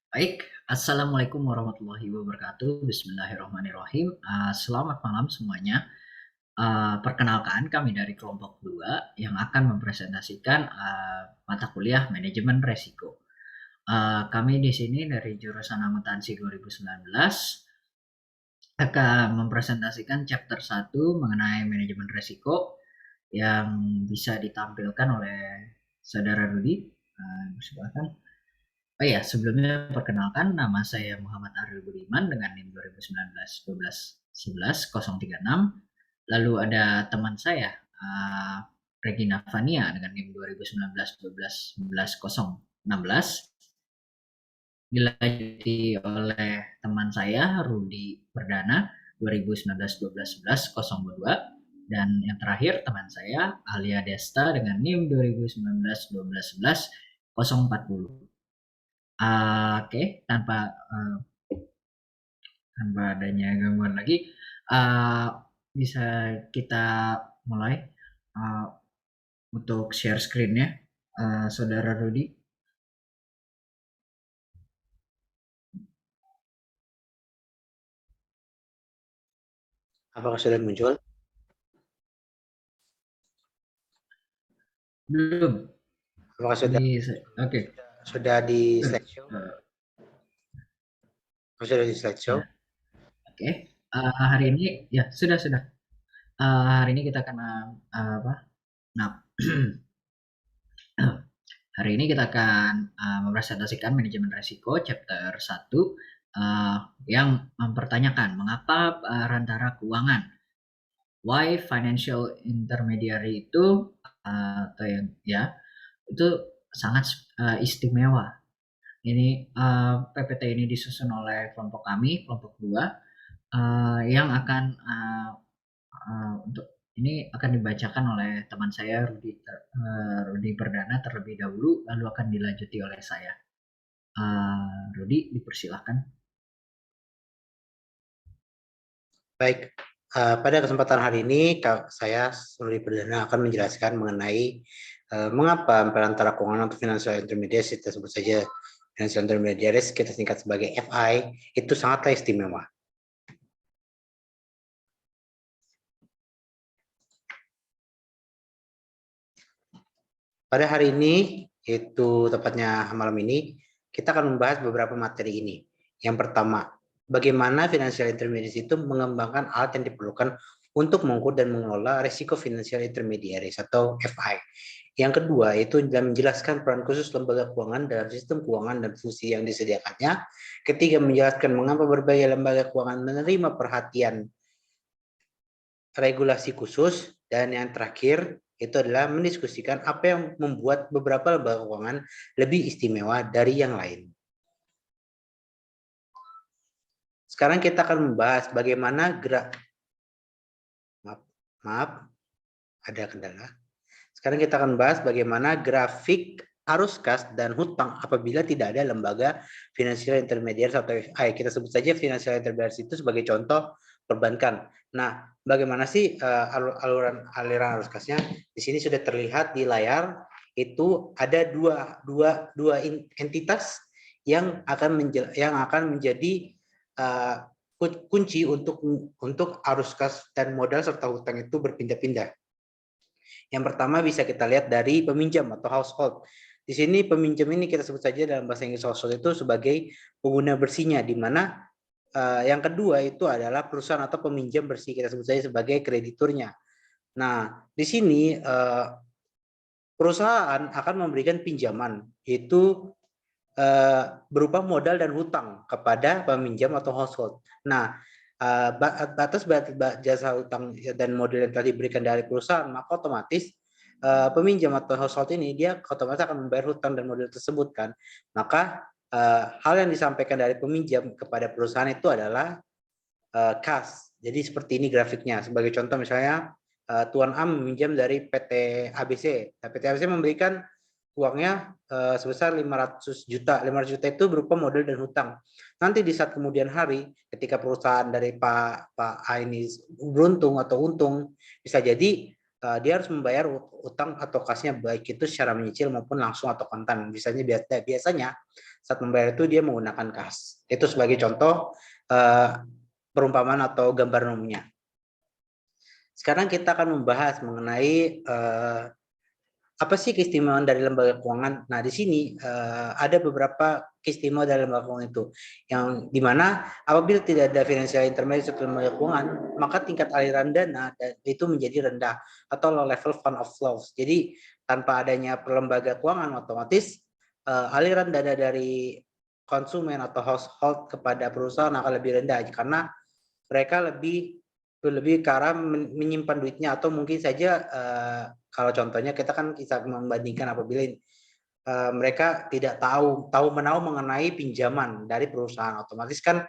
Baik, Assalamualaikum warahmatullahi wabarakatuh. Bismillahirrahmanirrahim. Selamat malam semuanya. Perkenalkan, kami dari kelompok 2 yang akan mempresentasikan mata kuliah manajemen resiko. Kami di sini dari jurusan akuntansi 2019 akan mempresentasikan chapter 1 mengenai manajemen resiko yang bisa ditampilkan oleh Saudara Rudi. Silakan. Oh iya, sebelumnya perkenalkan nama saya Muhammad Aril Budiman dengan NIM 2019 12 11 036. Lalu ada teman saya Regina Fania dengan NIM 2019 12 11 016. Dilanjuti oleh teman saya Rudi Perdana 2019 12 11 022. Dan yang terakhir teman saya Alia Desta dengan NIM 2019 12 11 040. Oke, tanpa adanya gangguan lagi, bisa kita mulai untuk share screen-nya, Saudara Rudi. Apakah sudah muncul? Belum. Apakah sudah Oke. sudah di slideshow? Sudah di Ya, slideshow? oke. Hari ini ya sudah. Hari ini kita akan apa? Nah, hari ini kita akan mempresentasikan manajemen risiko chapter 1 yang mempertanyakan mengapa perantara keuangan, why financial intermediary itu atau yang ya itu sangat istimewa. Ini PPT ini disusun oleh kelompok kami, kelompok 2, yang akan untuk ini akan dibacakan oleh teman saya Rudi Perdana terlebih dahulu, lalu akan dilanjuti oleh saya. Rudi, dipersilahkan. Baik, pada kesempatan hari ini saya Rudi Perdana akan menjelaskan mengenai mengapa perantara keuangan atau financial intermediaries, kita sebut saja financial intermediaries, kita singkat sebagai FI, itu sangatlah istimewa. Pada hari ini, itu tepatnya malam ini, kita akan membahas beberapa materi ini. Yang pertama, bagaimana financial intermediaries itu mengembangkan alat yang diperlukan untuk mengukur dan mengelola risiko financial intermediaries atau FI. Yang kedua, itu dalam menjelaskan peran khusus lembaga keuangan dalam sistem keuangan dan fungsi yang disediakannya. Ketiga, menjelaskan mengapa berbagai lembaga keuangan menerima perhatian regulasi khusus. Dan yang terakhir, itu adalah mendiskusikan apa yang membuat beberapa lembaga keuangan lebih istimewa dari yang lain. Sekarang kita akan membahas bagaimana ada kendala. Sekarang kita akan membahas bagaimana grafik arus kas dan hutang apabila tidak ada lembaga financial intermediaries atau FI. Kita sebut saja financial intermediaries itu sebagai contoh perbankan. Nah, bagaimana sih aliran arus kasnya? Di sini sudah terlihat di layar, itu ada dua entitas yang akan menjadi kunci untuk arus kas dan modal serta hutang itu berpindah-pindah. Yang pertama bisa kita lihat dari peminjam atau household. Di sini peminjam ini kita sebut saja dalam bahasa Inggris household itu sebagai pengguna bersihnya, di mana yang kedua itu adalah perusahaan atau peminjam bersih, kita sebut saja sebagai krediturnya. Nah, di sini perusahaan akan memberikan pinjaman, yaitu berupa modal dan hutang kepada peminjam atau household. Nah, batas jasa hutang dan modal yang telah diberikan dari perusahaan, maka otomatis peminjam atau household ini dia otomatis akan membayar hutang dan modal tersebut kan. Maka hal yang disampaikan dari peminjam kepada perusahaan itu adalah kas. Jadi seperti ini grafiknya. Sebagai contoh misalnya Tuan A meminjam dari PT ABC. Nah, PT ABC memberikan uangnya sebesar 500 juta. 500 juta itu berupa modal dan hutang. Nanti di saat kemudian hari, ketika perusahaan dari Pak A ini beruntung atau untung, bisa jadi dia harus membayar utang atau kasnya baik itu secara menyicil maupun langsung atau kontan. Biasanya saat membayar itu dia menggunakan kas. Itu sebagai contoh perumpamaan atau gambar umumnya. Sekarang kita akan membahas mengenai apa sih keistimewaan dari lembaga keuangan. Nah, di sini ada beberapa keistimewaan dari lembaga keuangan itu, yang dimana apabila tidak ada financial intermediary atau lembaga keuangan, maka tingkat aliran dana itu menjadi rendah atau low level fund of flows. Jadi tanpa adanya lembaga keuangan, otomatis aliran dana dari konsumen atau household kepada perusahaan akan lebih rendah, karena mereka lebih ke arah menyimpan duitnya, atau mungkin saja kalau contohnya kita kan bisa membandingkan apabila mereka tidak tahu menahu mengenai pinjaman dari perusahaan, otomatis kan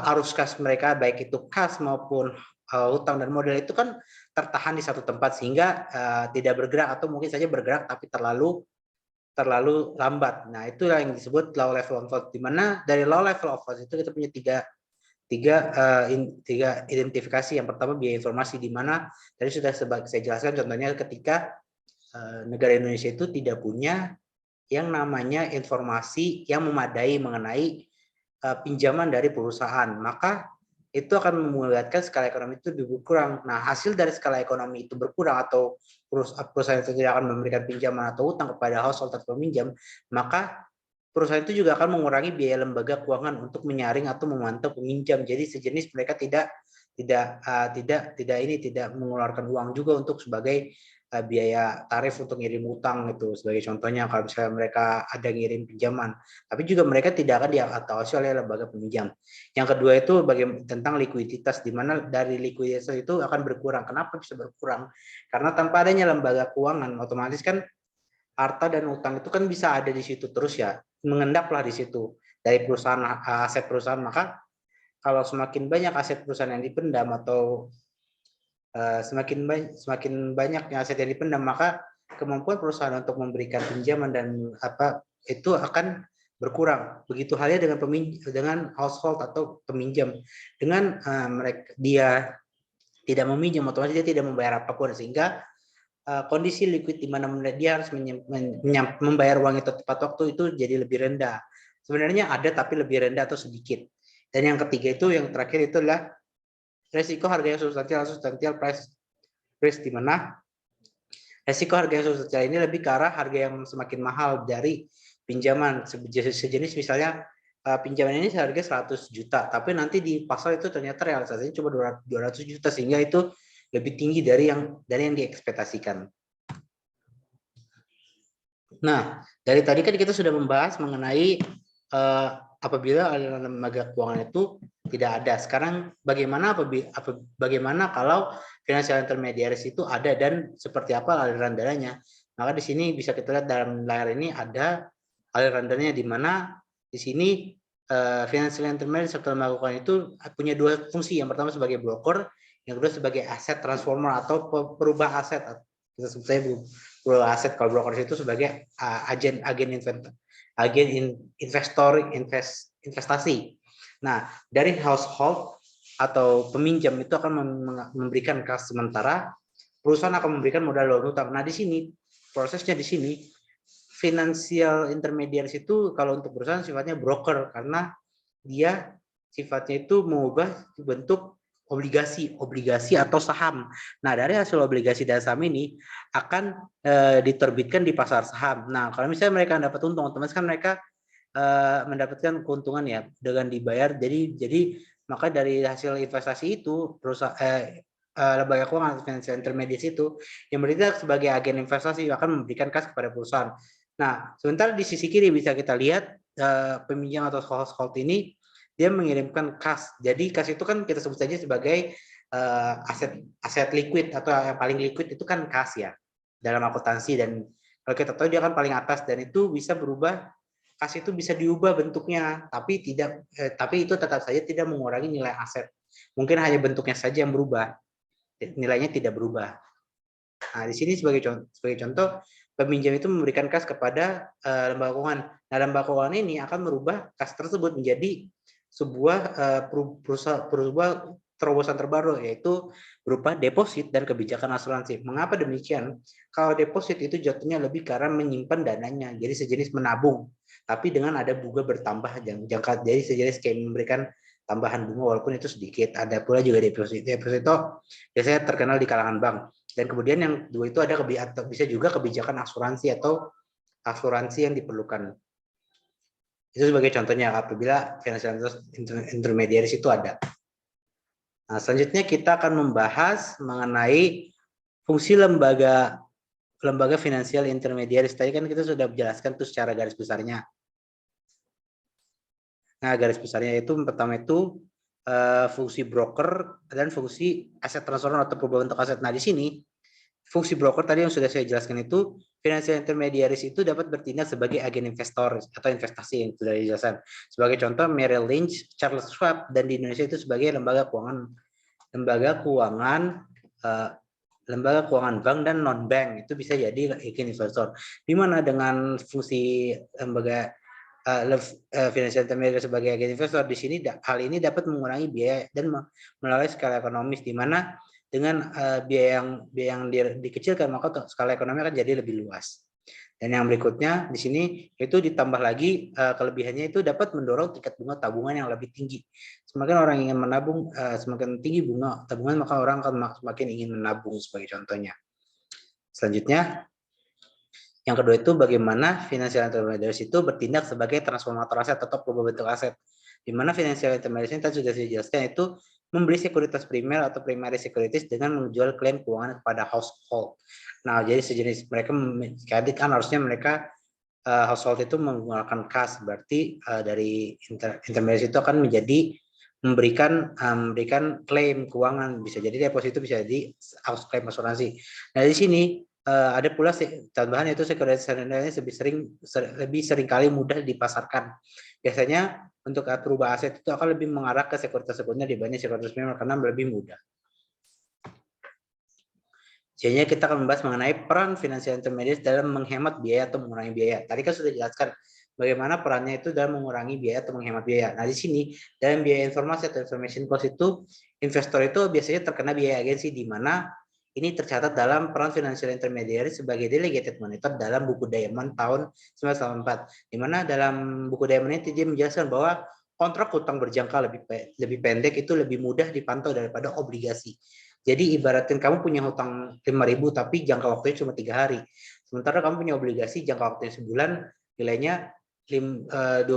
arus kas mereka baik itu kas maupun hutang dan modal itu kan tertahan di satu tempat, sehingga tidak bergerak, atau mungkin saja bergerak tapi terlalu lambat. Nah, itulah yang disebut low level of float, di mana dari low level of float itu kita punya tiga identifikasi. Yang pertama biaya informasi, di mana tadi sudah saya jelaskan contohnya ketika negara Indonesia itu tidak punya yang namanya informasi yang memadai mengenai pinjaman dari perusahaan, maka itu akan mengakibatkan skala ekonomi itu berkurang. Nah, hasil dari skala ekonomi itu berkurang atau perusahaan itu tidak akan memberikan pinjaman atau utang kepada household atau peminjam, maka perusahaan itu juga akan mengurangi biaya lembaga keuangan untuk menyaring atau memantau peminjam. Jadi sejenis mereka tidak mengeluarkan uang juga untuk sebagai biaya tarif untuk ngirim utang, itu sebagai contohnya kalau misalnya mereka ada ngirim pinjaman, tapi juga mereka tidak akan diawasi oleh lembaga peminjam. Yang kedua itu tentang likuiditas, di mana dari likuiditas itu akan berkurang. Kenapa bisa berkurang? Karena tanpa adanya lembaga keuangan, otomatis kan harta dan utang itu kan bisa ada di situ terus ya, mengendaplah di situ dari perusahaan, aset perusahaan. Maka kalau semakin banyak aset perusahaan yang dipendam, atau semakin banyak aset yang dipendam, maka kemampuan perusahaan untuk memberikan pinjaman dan itu akan berkurang. Begitu halnya dengan household atau peminjam. Dengan dia tidak meminjam, otomatis dia tidak membayar apapun, sehingga kondisi liquid di mana dia harus membayar uang itu tepat waktu itu jadi lebih rendah. Sebenarnya ada tapi lebih rendah atau sedikit. Dan yang ketiga itu, yang terakhir itu adalah resiko harga yang substansial price risk, di mana resiko harga yang substansial ini lebih ke arah harga yang semakin mahal dari pinjaman. Sejenis misalnya pinjaman ini seharga 100 juta, tapi nanti di pasar itu ternyata realisasinya cuma 200 juta, sehingga itu lebih tinggi dari yang diekspektasikan. Nah, dari tadi kan kita sudah membahas mengenai apabila aliran lembaga keuangan itu tidak ada. Sekarang bagaimana kalau financial intermediaries itu ada, dan seperti apa aliran dananya? Maka di sini bisa kita lihat dalam layar ini ada aliran dananya, di mana di sini financial intermediaries atau lembaga keuangan itu punya dua fungsi. Yang pertama sebagai broker, yang kedua sebagai aset transformer atau perubah aset. Kita sebut saja perubah aset. Kalau broker itu sebagai agen investasi. Nah, dari household atau peminjam itu akan memberikan kas sementara, perusahaan akan memberikan modal dan utang. Nah, di sini prosesnya, di sini financial intermediaries itu kalau untuk perusahaan sifatnya broker, karena dia sifatnya itu mengubah bentuk obligasi atau saham. Nah, dari hasil obligasi dan saham ini akan diterbitkan di pasar saham. Nah, kalau misalnya mereka dapat untung, otomatis kan mereka mendapatkan keuntungan ya dengan dibayar. Jadi maka dari hasil investasi itu lembaga keuangan financial intermediaries itu yang bertindak sebagai agen investasi akan memberikan kas kepada perusahaan. Nah, sementara di sisi kiri bisa kita lihat peminjam atau household ini dia mengirimkan kas. Jadi kas itu kan kita sebut saja sebagai aset liquid, atau yang paling liquid itu kan kas ya dalam akuntansi. Dan kalau kita tahu dia kan paling atas, dan itu bisa berubah. Kas itu bisa diubah bentuknya, tapi itu tetap saja tidak mengurangi nilai aset. Mungkin hanya bentuknya saja yang berubah, nilainya tidak berubah. Nah, di sini sebagai contoh, peminjam itu memberikan kas kepada lembaga keuangan. Nah, lembaga keuangan ini akan merubah kas tersebut menjadi sebuah terobosan terbaru, yaitu berupa deposit dan kebijakan asuransi. Mengapa demikian? Kalau deposit itu jatuhnya lebih karena menyimpan dananya, jadi sejenis menabung, tapi dengan ada bunga bertambah jangka, jadi sejenis kayak memberikan tambahan bunga walaupun itu sedikit. Ada pula juga deposit. Deposit itu biasanya terkenal di kalangan bank. Dan kemudian yang dua itu ada bisa juga kebijakan asuransi atau asuransi yang diperlukan. Itu sebagai contohnya apabila financial intermediaries itu ada. Nah, selanjutnya kita akan membahas mengenai fungsi lembaga finansial intermediaries. Tadi kan kita sudah menjelaskan tuh secara garis besarnya. Nah, garis besarnya itu pertama itu fungsi broker dan fungsi aset transfer atau perubahan bentuk aset. Nah, di sini fungsi broker tadi yang sudah saya jelaskan itu, financial intermediaries itu dapat bertindak sebagai agen investor atau investasi yang sudah dijelaskan. Sebagai contoh Merrill Lynch, Charles Schwab, dan di Indonesia itu sebagai lembaga keuangan bank dan non bank, itu bisa jadi agen investor. Di mana dengan fungsi lembaga financial intermediary sebagai agen investor, di sini hal ini dapat mengurangi biaya dan melalui skala ekonomis, di mana dengan biaya yang dikecilkan maka skala ekonomi akan jadi lebih luas. Dan yang berikutnya di sini itu ditambah lagi kelebihannya itu dapat mendorong tingkat bunga tabungan yang lebih tinggi. Semakin orang ingin menabung, semakin tinggi bunga tabungan maka orang akan semakin ingin menabung sebagai contohnya. Selanjutnya yang kedua itu bagaimana financial intermediaries itu bertindak sebagai transformator aset atau perubahan bentuk aset. Di mana financial intermediaries ini tadi sudah saya jelaskan itu membeli sekuritas primer atau primary securities dengan menjual klaim keuangan kepada household. Nah, jadi sejenis mereka kan harusnya mereka household itu menggunakan kas, berarti dari intermediaries itu akan menjadi memberikan klaim keuangan, bisa jadi deposito, bisa jadi house claim asuransi. Nah, di sini ada pula tambahan yaitu sekuritas lebih sering kali mudah dipasarkan. Biasanya untuk perubahan aset itu akan lebih mengarah ke sekuritas sekunder dibanding sekuritas primer karena lebih mudah. Selanjutnya kita akan membahas mengenai peran financial intermediaries dalam menghemat biaya atau mengurangi biaya. Tadi kan sudah dijelaskan bagaimana perannya itu dalam mengurangi biaya atau menghemat biaya. Nah, di sini dalam biaya informasi atau information cost itu investor itu biasanya terkena biaya agensi, di mana ini tercatat dalam peran financial intermediary sebagai delegated monitor dalam buku Diamond tahun 1984. Di mana dalam buku Diamond ini dia menjelaskan bahwa kontrak hutang berjangka lebih pendek itu lebih mudah dipantau daripada obligasi. Jadi ibaratin kamu punya hutang 5.000 tapi jangka waktunya cuma 3 hari. Sementara kamu punya obligasi jangka waktunya sebulan, nilainya 25.000.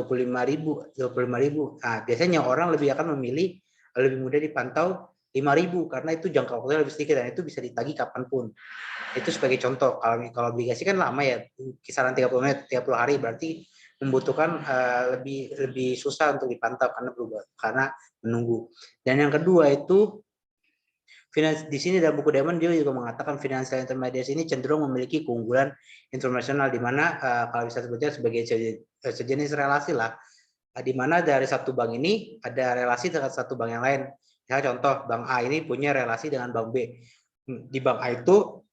Nah, biasanya orang lebih akan memilih lebih mudah dipantau 5.000 karena itu jangka waktunya lebih sedikit dan itu bisa ditagih kapanpun. Itu sebagai contoh. Kalau obligasi kan lama ya, kisaran 30 menit, 30 hari, berarti membutuhkan lebih susah untuk dipantau karena menunggu. Dan yang kedua itu di sini dalam buku Diamond dia juga mengatakan financial intermediaries ini cenderung memiliki keunggulan internasional, di mana kalau bisa sebutnya sebagai sejenis relasi lah, di mana dari satu bank ini ada relasi dengan satu bank yang lain. Ya, contoh bank A ini punya relasi dengan bank B. Di bank A itu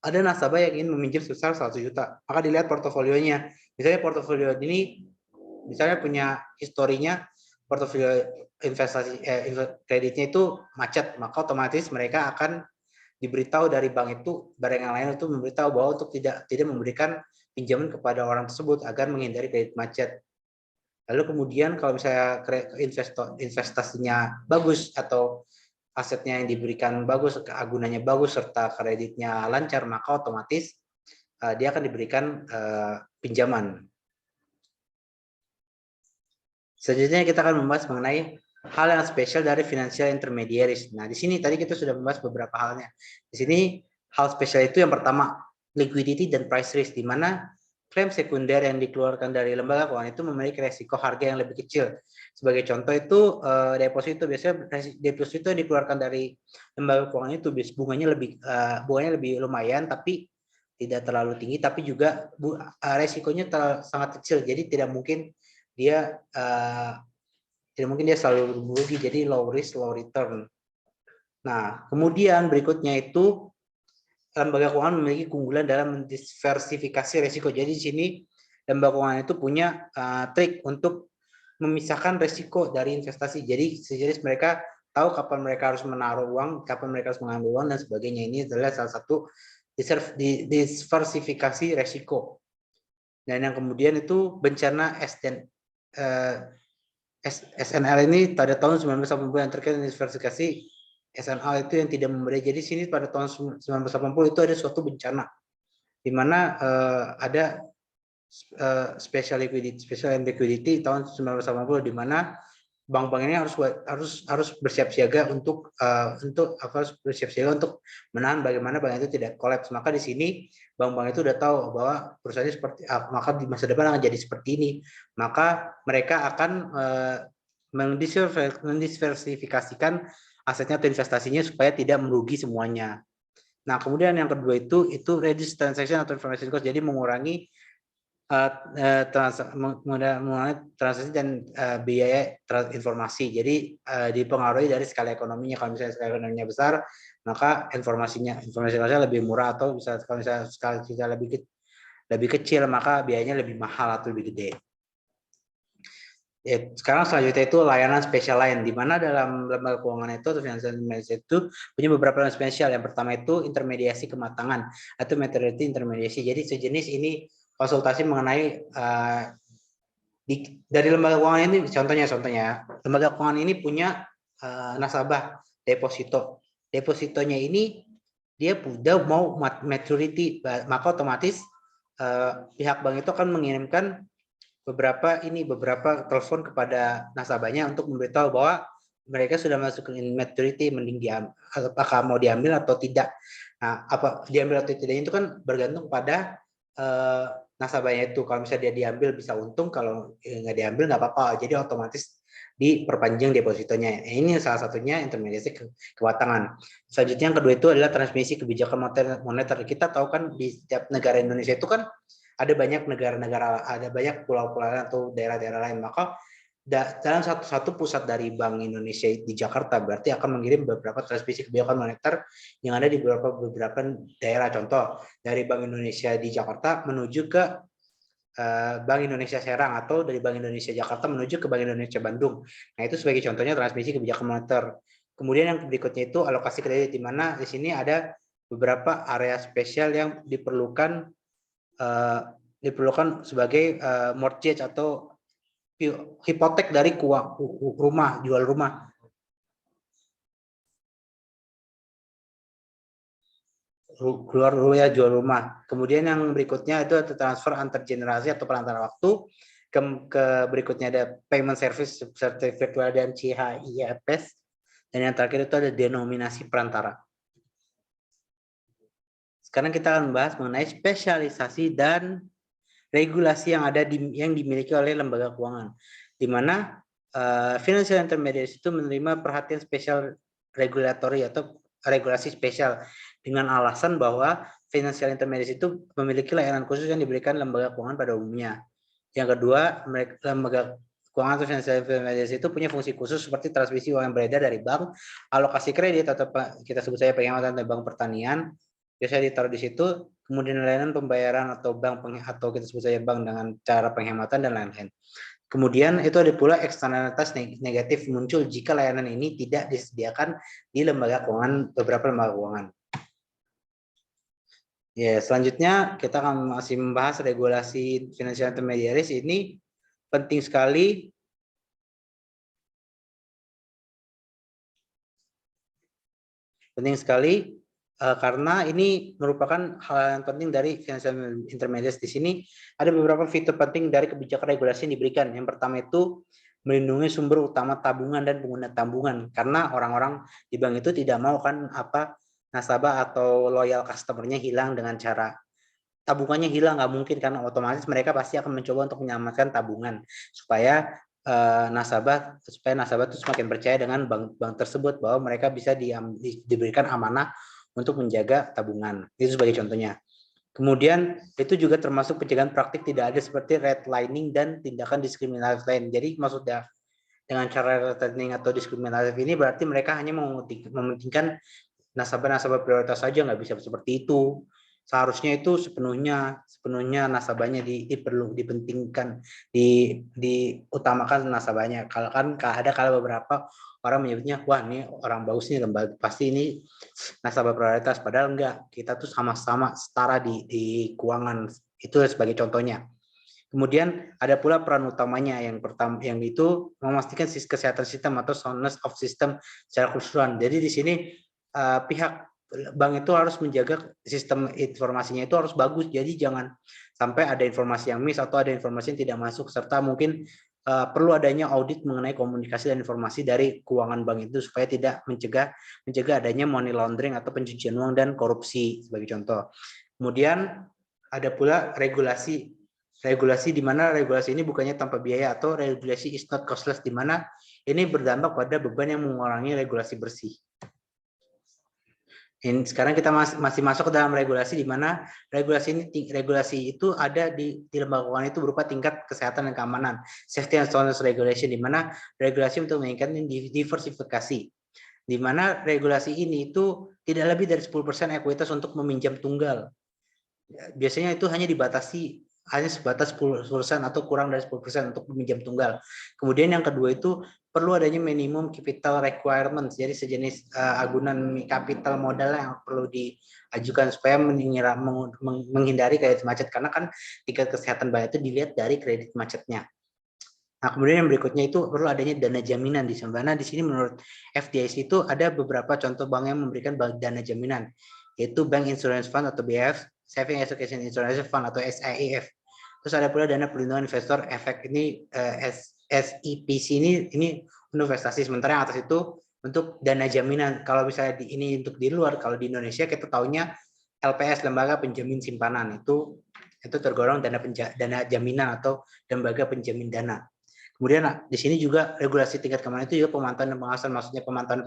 ada nasabah yang ingin meminjam sebesar 100 juta. Maka dilihat portofolionya. Misalnya portofolio ini misalnya punya historinya portofolio investasi kreditnya itu macet, maka otomatis mereka akan diberitahu dari bank itu, barang yang lain itu memberitahu bahwa untuk tidak memberikan pinjaman kepada orang tersebut agar menghindari kredit macet. Lalu kemudian kalau misalnya investasinya bagus atau asetnya yang diberikan bagus, keagunannya bagus serta kreditnya lancar, maka otomatis dia akan diberikan pinjaman. Selanjutnya kita akan membahas mengenai hal yang spesial dari financial intermediaries. Nah, di sini tadi kita sudah membahas beberapa halnya. Di sini hal spesial itu yang pertama, liquidity dan price risk, di mana klaim sekunder yang dikeluarkan dari lembaga keuangan itu memiliki resiko harga yang lebih kecil. Sebagai contoh itu deposito, biasanya deposito yang dikeluarkan dari lembaga keuangan itu bunganya lebih lumayan, tapi tidak terlalu tinggi, tapi juga resikonya sangat kecil. Jadi tidak mungkin dia selalu rugi, jadi low risk low return. Nah, kemudian berikutnya itu lembaga keuangan memiliki keunggulan dalam mendiversifikasi risiko. Jadi di sini lembaga keuangan itu punya trik untuk memisahkan risiko dari investasi. Jadi sejenis mereka tahu kapan mereka harus menaruh uang, kapan mereka harus mengambil uang dan sebagainya. Ini adalah salah satu diversifikasi resiko. Dan yang kemudian itu bencana SNL ini pada tahun 1980 yang terkait dengan diversifikasi SNL itu yang tidak memadai. Jadi sini pada tahun 1980 itu ada suatu bencana di mana ada special liquidity tahun 1980 di mana bank-bank ini harus bersiap siaga untuk bersiap siaga untuk menahan bagaimana bank itu tidak kolaps. Maka di sini bank-bank itu udah tahu bahwa perusahaannya seperti maka di masa depan akan jadi seperti ini. Maka mereka akan mendiversifikasikan asetnya atau investasinya supaya tidak merugi semuanya. Nah, kemudian yang kedua itu reduce transaction atau information cost, jadi mengurangi transaksi dan biaya informasi. Jadi dipengaruhi dari skala ekonominya. Kalau misalnya skala ekonominya besar, maka informasi lebih murah, atau bisa kalau misalnya skala lebih kecil, maka biayanya lebih mahal atau lebih gede. Sekarang selanjutnya itu layanan spesial lain, di mana dalam lembaga keuangan itu atau financial management itu punya beberapa layanan spesial. Yang pertama itu intermediasi kematangan atau maturity intermediasi. Jadi sejenis ini konsultasi mengenai dari lembaga keuangan ini, contohnya lembaga keuangan ini punya nasabah deposito. Depositonya ini dia sudah mau maturity, maka otomatis pihak bank itu akan mengirimkan beberapa telepon kepada nasabahnya untuk memberitahu bahwa mereka sudah masuk ke maturity, mending apakah mau diambil atau tidak. Nah, apa diambil atau tidak itu kan bergantung pada nasabahnya itu. Kalau misalnya dia diambil bisa untung, kalau nggak diambil nggak apa-apa. Jadi otomatis diperpanjang depositonya. Ini salah satunya intermediasi keuangan. Selanjutnya yang kedua itu adalah transmisi kebijakan moneter. Kita tahu kan di setiap negara Indonesia itu kan ada banyak negara-negara, ada banyak pulau-pulau atau daerah-daerah lain. Maka dalam satu pusat dari Bank Indonesia di Jakarta berarti akan mengirim beberapa transmisi kebijakan moneter yang ada di beberapa daerah. Contoh dari Bank Indonesia di Jakarta menuju ke Bank Indonesia Serang, atau dari Bank Indonesia Jakarta menuju ke Bank Indonesia Bandung. Nah, itu sebagai contohnya transmisi kebijakan moneter. Kemudian yang berikutnya itu alokasi kredit, di mana di sini ada beberapa area spesial yang diperlukan sebagai mortgage atau hipotek dari rumah, jual rumah. Keluar ya, jual rumah. Kemudian yang berikutnya itu ada transfer antar generasi atau perantara waktu. Ke berikutnya ada payment service certificate dan CHIFS. Dan yang terakhir itu ada denominasi perantara. Sekarang kita akan membahas mengenai spesialisasi dan regulasi yang dimiliki oleh lembaga keuangan, di mana financial intermediaries itu menerima perhatian spesial regulatory atau regulasi spesial dengan alasan bahwa financial intermediaries itu memiliki layanan khusus yang diberikan lembaga keuangan pada umumnya. Yang kedua, lembaga keuangan atau financial intermediaries itu punya fungsi khusus seperti transmisi uang yang beredar dari bank, alokasi kredit atau kita sebut saja penghematan dari bank pertanian, biasanya ditaruh di situ. Kemudian layanan pembayaran atau atau kita sebut saja bank dengan cara penghematan dan lain-lain. Kemudian itu ada pula eksternalitas negatif muncul jika layanan ini tidak disediakan di beberapa lembaga keuangan. Ya, selanjutnya kita akan masih membahas regulasi financial intermediaries. Ini penting sekali karena ini merupakan hal yang penting dari financial intermediaries. Di sini ada beberapa fitur penting dari kebijakan regulasi yang diberikan. Yang pertama itu melindungi sumber utama tabungan dan pengguna tabungan, karena orang-orang di bank itu tidak mau kan nasabah atau loyal customer-nya hilang dengan cara tabungannya hilang. Nggak mungkin, karena otomatis mereka pasti akan mencoba untuk menyelamatkan tabungan supaya nasabah itu semakin percaya dengan bank tersebut bahwa mereka bisa diberikan amanah untuk menjaga tabungan. Itu sebagai contohnya. Kemudian itu juga termasuk pencegahan praktik tidak ada seperti redlining dan tindakan diskriminatif lain. Jadi maksudnya dengan cara redlining atau diskriminatif ini berarti mereka hanya mementingkan nasabah-nasabah prioritas saja, nggak bisa seperti itu. seharusnya itu sepenuhnya nasabahnya perlu dipentingkan, diutamakan nasabahnya. Kalau kan ada beberapa orang menyebutnya, wah ini orang bagus nih, lembaga pasti ini nasabah prioritas, padahal enggak, kita tuh sama-sama setara di keuangan. Itu sebagai contohnya. Kemudian ada pula peran utamanya yang pertama, yang itu memastikan kesehatan sistem atau soundness of system secara keseluruhan. Jadi di sini pihak bank itu harus menjaga sistem informasinya itu harus bagus. Jadi jangan sampai ada informasi yang miss atau ada informasi yang tidak masuk, serta mungkin perlu adanya audit mengenai komunikasi dan informasi dari keuangan bank itu supaya tidak mencegah adanya money laundering atau pencucian uang dan korupsi sebagai contoh. Kemudian ada pula regulasi di mana regulasi ini bukannya tanpa biaya, atau regulasi is not costless, di mana ini berdampak pada beban yang mengurangi regulasi bersih. Sekarang kita masih masuk ke dalam regulasi, di mana regulasi itu ada di lembaga keuangan itu berupa tingkat kesehatan dan keamanan, safety and soundness regulation, di mana regulasi untuk meningkatkan diversifikasi, di mana regulasi ini itu tidak lebih dari 10% ekuitas untuk meminjam tunggal. Biasanya itu hanya dibatasi hanya sebatas 10% atau kurang dari 10% untuk meminjam tunggal. Kemudian yang kedua itu perlu adanya minimum capital requirements, jadi sejenis agunan kapital modal yang perlu diajukan supaya menghindari kredit macet, karena kan tingkat kesehatan bank itu dilihat dari kredit macetnya. Nah, kemudian yang berikutnya itu perlu adanya dana jaminan di sana. Di sini menurut FDIC itu ada beberapa contoh bank yang memberikan dana jaminan, yaitu Bank Insurance Fund atau BF, Saving Education Insurance Fund atau SIEF. Terus ada pula dana perlindungan investor efek ini SIPC, ini investasi, sementara yang atas itu untuk dana jaminan. Kalau misalnya ini untuk di luar, kalau di Indonesia kita taunya LPS, lembaga penjamin simpanan, itu tergolong dana jaminan atau lembaga penjamin dana. Kemudian di sini juga regulasi tingkat keamanan itu juga pemantauan dan pengawasan, maksudnya pemantauan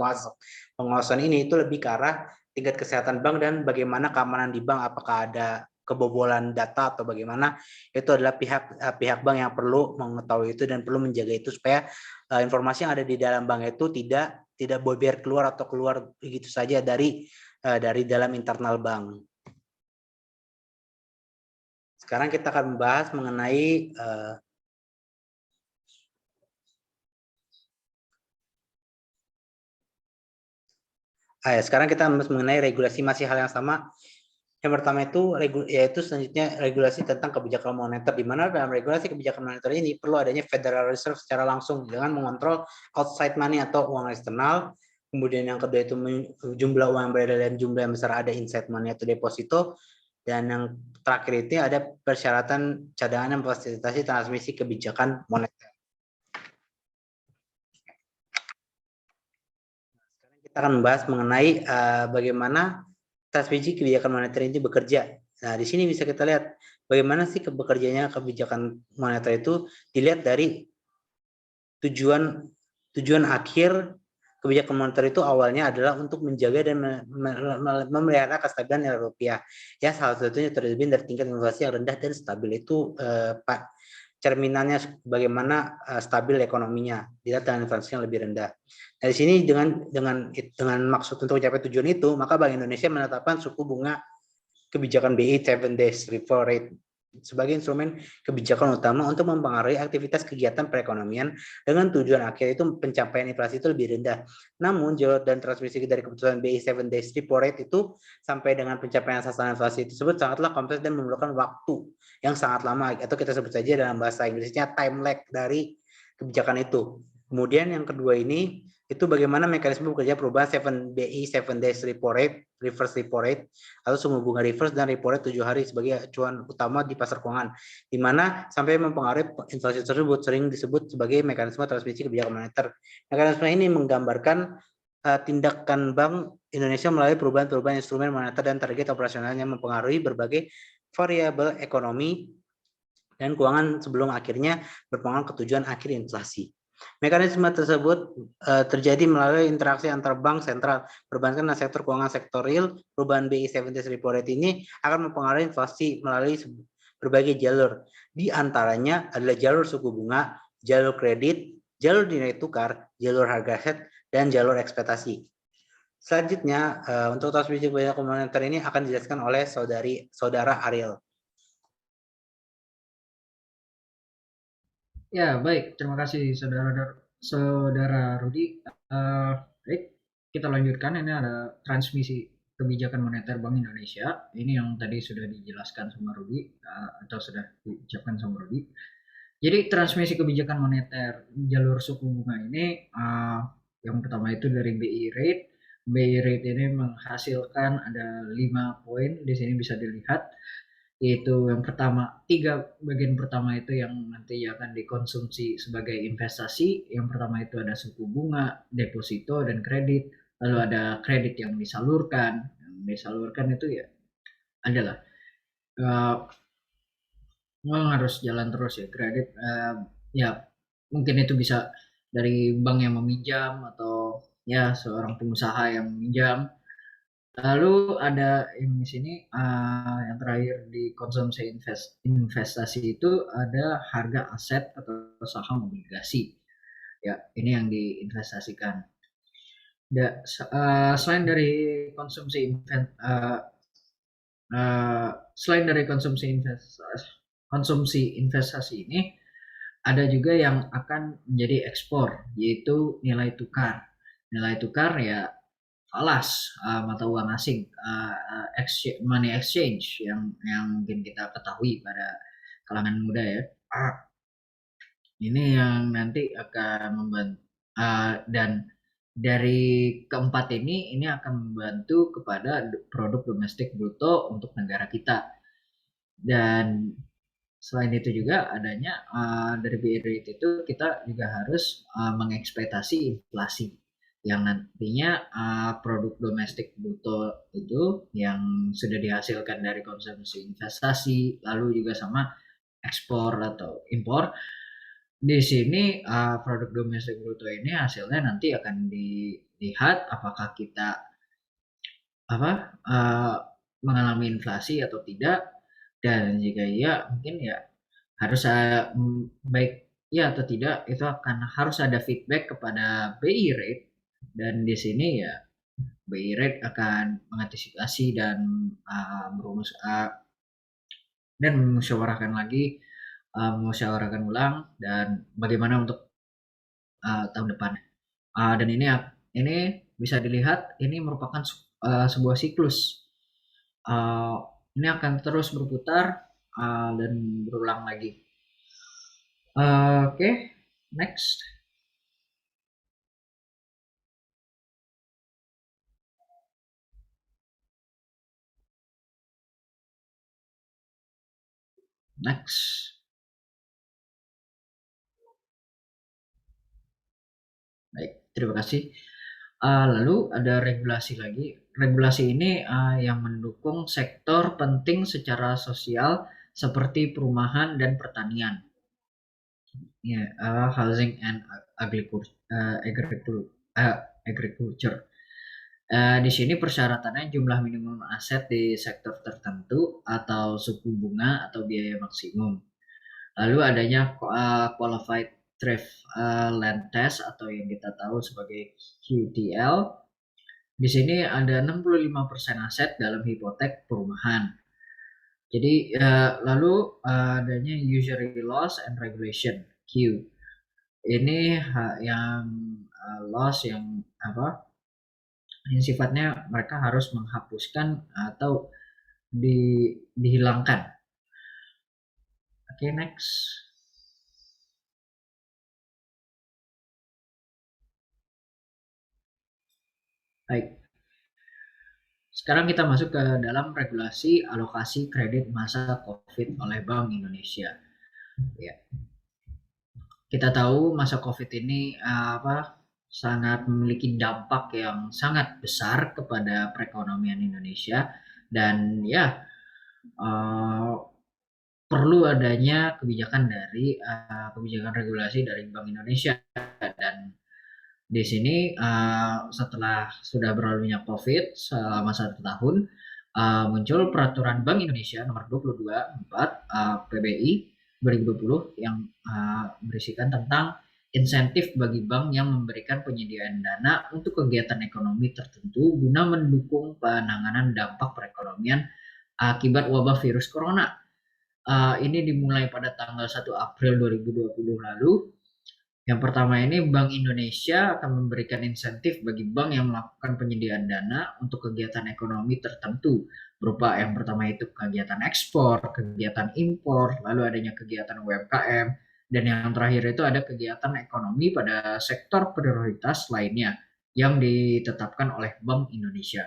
pengawasan ini itu lebih ke arah tingkat kesehatan bank dan bagaimana keamanan di bank, apakah ada kebobolan data atau bagaimana, itu adalah pihak bank yang perlu mengetahui itu dan perlu menjaga itu supaya informasi yang ada di dalam bank itu tidak bober keluar atau keluar begitu saja dari dalam internal bank. Sekarang kita akan membahas mengenai sekarang kita membahas mengenai regulasi, masih hal yang sama. Yang pertama itu yaitu selanjutnya regulasi tentang kebijakan moneter, di mana dalam regulasi kebijakan moneter ini perlu adanya Federal Reserve secara langsung dengan mengontrol outside money atau uang eksternal. Kemudian yang kedua itu jumlah uang yang beredar dan jumlah yang besar ada inside money atau deposito. Dan yang terakhir itu ada persyaratan cadangan dan fasilitasi transmisi kebijakan moneter. Sekarang kita akan membahas mengenai bagaimana transmisi kebijakan moneter ini bekerja. Nah, di sini bisa kita lihat bagaimana sih bekerjanya kebijakan moneter itu, dilihat dari tujuan akhir kebijakan moneter itu awalnya adalah untuk menjaga dan memelihara kestabilan nilai rupiah. Ya, salah satunya terlebih dari tingkat inflasi yang rendah dan stabil itu Pak, cerminannya bagaimana stabil ekonominya dilihat dengan inflasi yang lebih rendah. Nah, di sini dengan maksud untuk mencapai tujuan itu, maka Bank Indonesia menetapkan suku bunga kebijakan BI 7 days repo rate sebagai instrumen kebijakan utama untuk mempengaruhi aktivitas kegiatan perekonomian dengan tujuan akhir itu pencapaian inflasi itu lebih rendah. Namun jalur dan transmisi dari keputusan BI 7 days repo rate itu sampai dengan pencapaian sasaran inflasi tersebut sangatlah kompleks dan memerlukan waktu yang sangat lama, atau kita sebut saja dalam bahasa Inggrisnya time lag dari kebijakan itu. Kemudian yang kedua ini itu bagaimana mekanisme bekerja perubahan BI 7 days repo rate, reverse repo rate, atau suku bunga reverse dan repo rate 7 hari sebagai acuan utama di pasar keuangan, di mana sampai mempengaruhi inflasi tersebut sering disebut sebagai mekanisme transmisi kebijakan moneter. Mekanisme ini menggambarkan tindakan Bank Indonesia melalui perubahan-perubahan instrumen moneter dan target operasionalnya mempengaruhi berbagai variabel ekonomi dan keuangan sebelum akhirnya berpengaruh ke tujuan akhir inflasi. Mekanisme tersebut terjadi melalui interaksi antar bank sentral, perbankan dan sektor keuangan sektor real. Perubahan BI 7 days repo rate ini akan mempengaruhi inflasi melalui berbagai jalur. Di antaranya adalah jalur suku bunga, jalur kredit, jalur nilai tukar, jalur harga aset, dan jalur ekspektasi. Selanjutnya, untuk transmisi kebijakan moneter ini akan dijelaskan oleh saudara Ariel. Ya, baik. Terima kasih Saudara Rudi. Baik, kita lanjutkan. Ini ada transmisi kebijakan moneter Bank Indonesia. Ini yang tadi sudah dijelaskan sama Rudi, atau sudah diucapkan sama Rudi. Jadi transmisi kebijakan moneter jalur suku bunga ini, yang pertama itu dari BI Rate. BI Rate ini menghasilkan ada 5 poin, di sini bisa dilihat, yaitu yang pertama, 3 bagian pertama itu yang nanti akan dikonsumsi sebagai investasi. Yang pertama itu ada suku bunga, deposito, dan kredit. Lalu ada kredit yang disalurkan. Yang disalurkan itu ya adalah memang harus jalan terus ya kredit, ya mungkin itu bisa dari bank yang meminjam atau ya seorang pengusaha yang meminjam. Lalu ada yang di sini, yang terakhir di konsumsi investasi itu ada harga aset atau saham obligasi. Ya, ini yang diinvestasikan. Selain dari konsumsi selain dari konsumsi investasi ini, ada juga yang akan menjadi ekspor, yaitu nilai tukar. Nilai tukar ya falas, mata uang asing, money exchange yang mungkin kita ketahui pada kalangan muda ya. Ini yang nanti akan membantu, dan dari keempat ini akan membantu kepada produk domestik bruto untuk negara kita. Dan selain itu juga adanya, dari BI Rate itu kita juga harus mengekspektasi inflasi yang nantinya, produk domestik bruto itu yang sudah dihasilkan dari konsumsi investasi, lalu juga sama ekspor atau impor. Di sini, produk domestik bruto ini hasilnya nanti akan dilihat apakah kita apa, mengalami inflasi atau tidak, dan jika iya mungkin ya harus, baik ya atau tidak itu akan harus ada feedback kepada BI Rate, dan di sini ya BI Rate akan mengantisipasi dan, merumus, dan memusyawarahkan ulang dan bagaimana untuk, tahun depan. Dan ini bisa dilihat ini merupakan sebuah siklus. Uh, ini akan terus berputar, dan berulang lagi. Oke, next. Next. Baik, terima kasih. Lalu ada regulasi lagi. Regulasi ini, yang mendukung sektor penting secara sosial seperti perumahan dan pertanian. Ya, housing and agriculture. Di sini persyaratannya jumlah minimum aset di sektor tertentu atau suku bunga atau biaya maksimum. Lalu adanya qualified thrift land test atau yang kita tahu sebagai QTL. Di sini ada 65% aset dalam hipotek perumahan. Jadi lalu adanya usury loss and regulation Q. Ini yang loss yang apa? Yang sifatnya mereka harus menghapuskan atau dihilangkan. Oke, next. Baik. Sekarang kita masuk ke dalam regulasi alokasi kredit masa COVID oleh Bank Indonesia. Ya. Kita tahu masa COVID ini sangat memiliki dampak yang sangat besar kepada perekonomian Indonesia, dan ya perlu adanya kebijakan regulasi dari Bank Indonesia. Dan di sini setelah sudah berlalunya COVID selama 1 tahun, muncul peraturan Bank Indonesia nomor 22/4 PBI 2020 yang berisikan tentang insentif bagi bank yang memberikan penyediaan dana untuk kegiatan ekonomi tertentu guna mendukung penanganan dampak perekonomian akibat wabah virus corona. Ini dimulai pada tanggal 1 April 2020 lalu. Yang pertama ini Bank Indonesia akan memberikan insentif bagi bank yang melakukan penyediaan dana untuk kegiatan ekonomi tertentu, berupa yang pertama itu kegiatan ekspor, kegiatan impor, lalu adanya kegiatan UMKM, dan yang terakhir itu ada kegiatan ekonomi pada sektor prioritas lainnya yang ditetapkan oleh Bank Indonesia.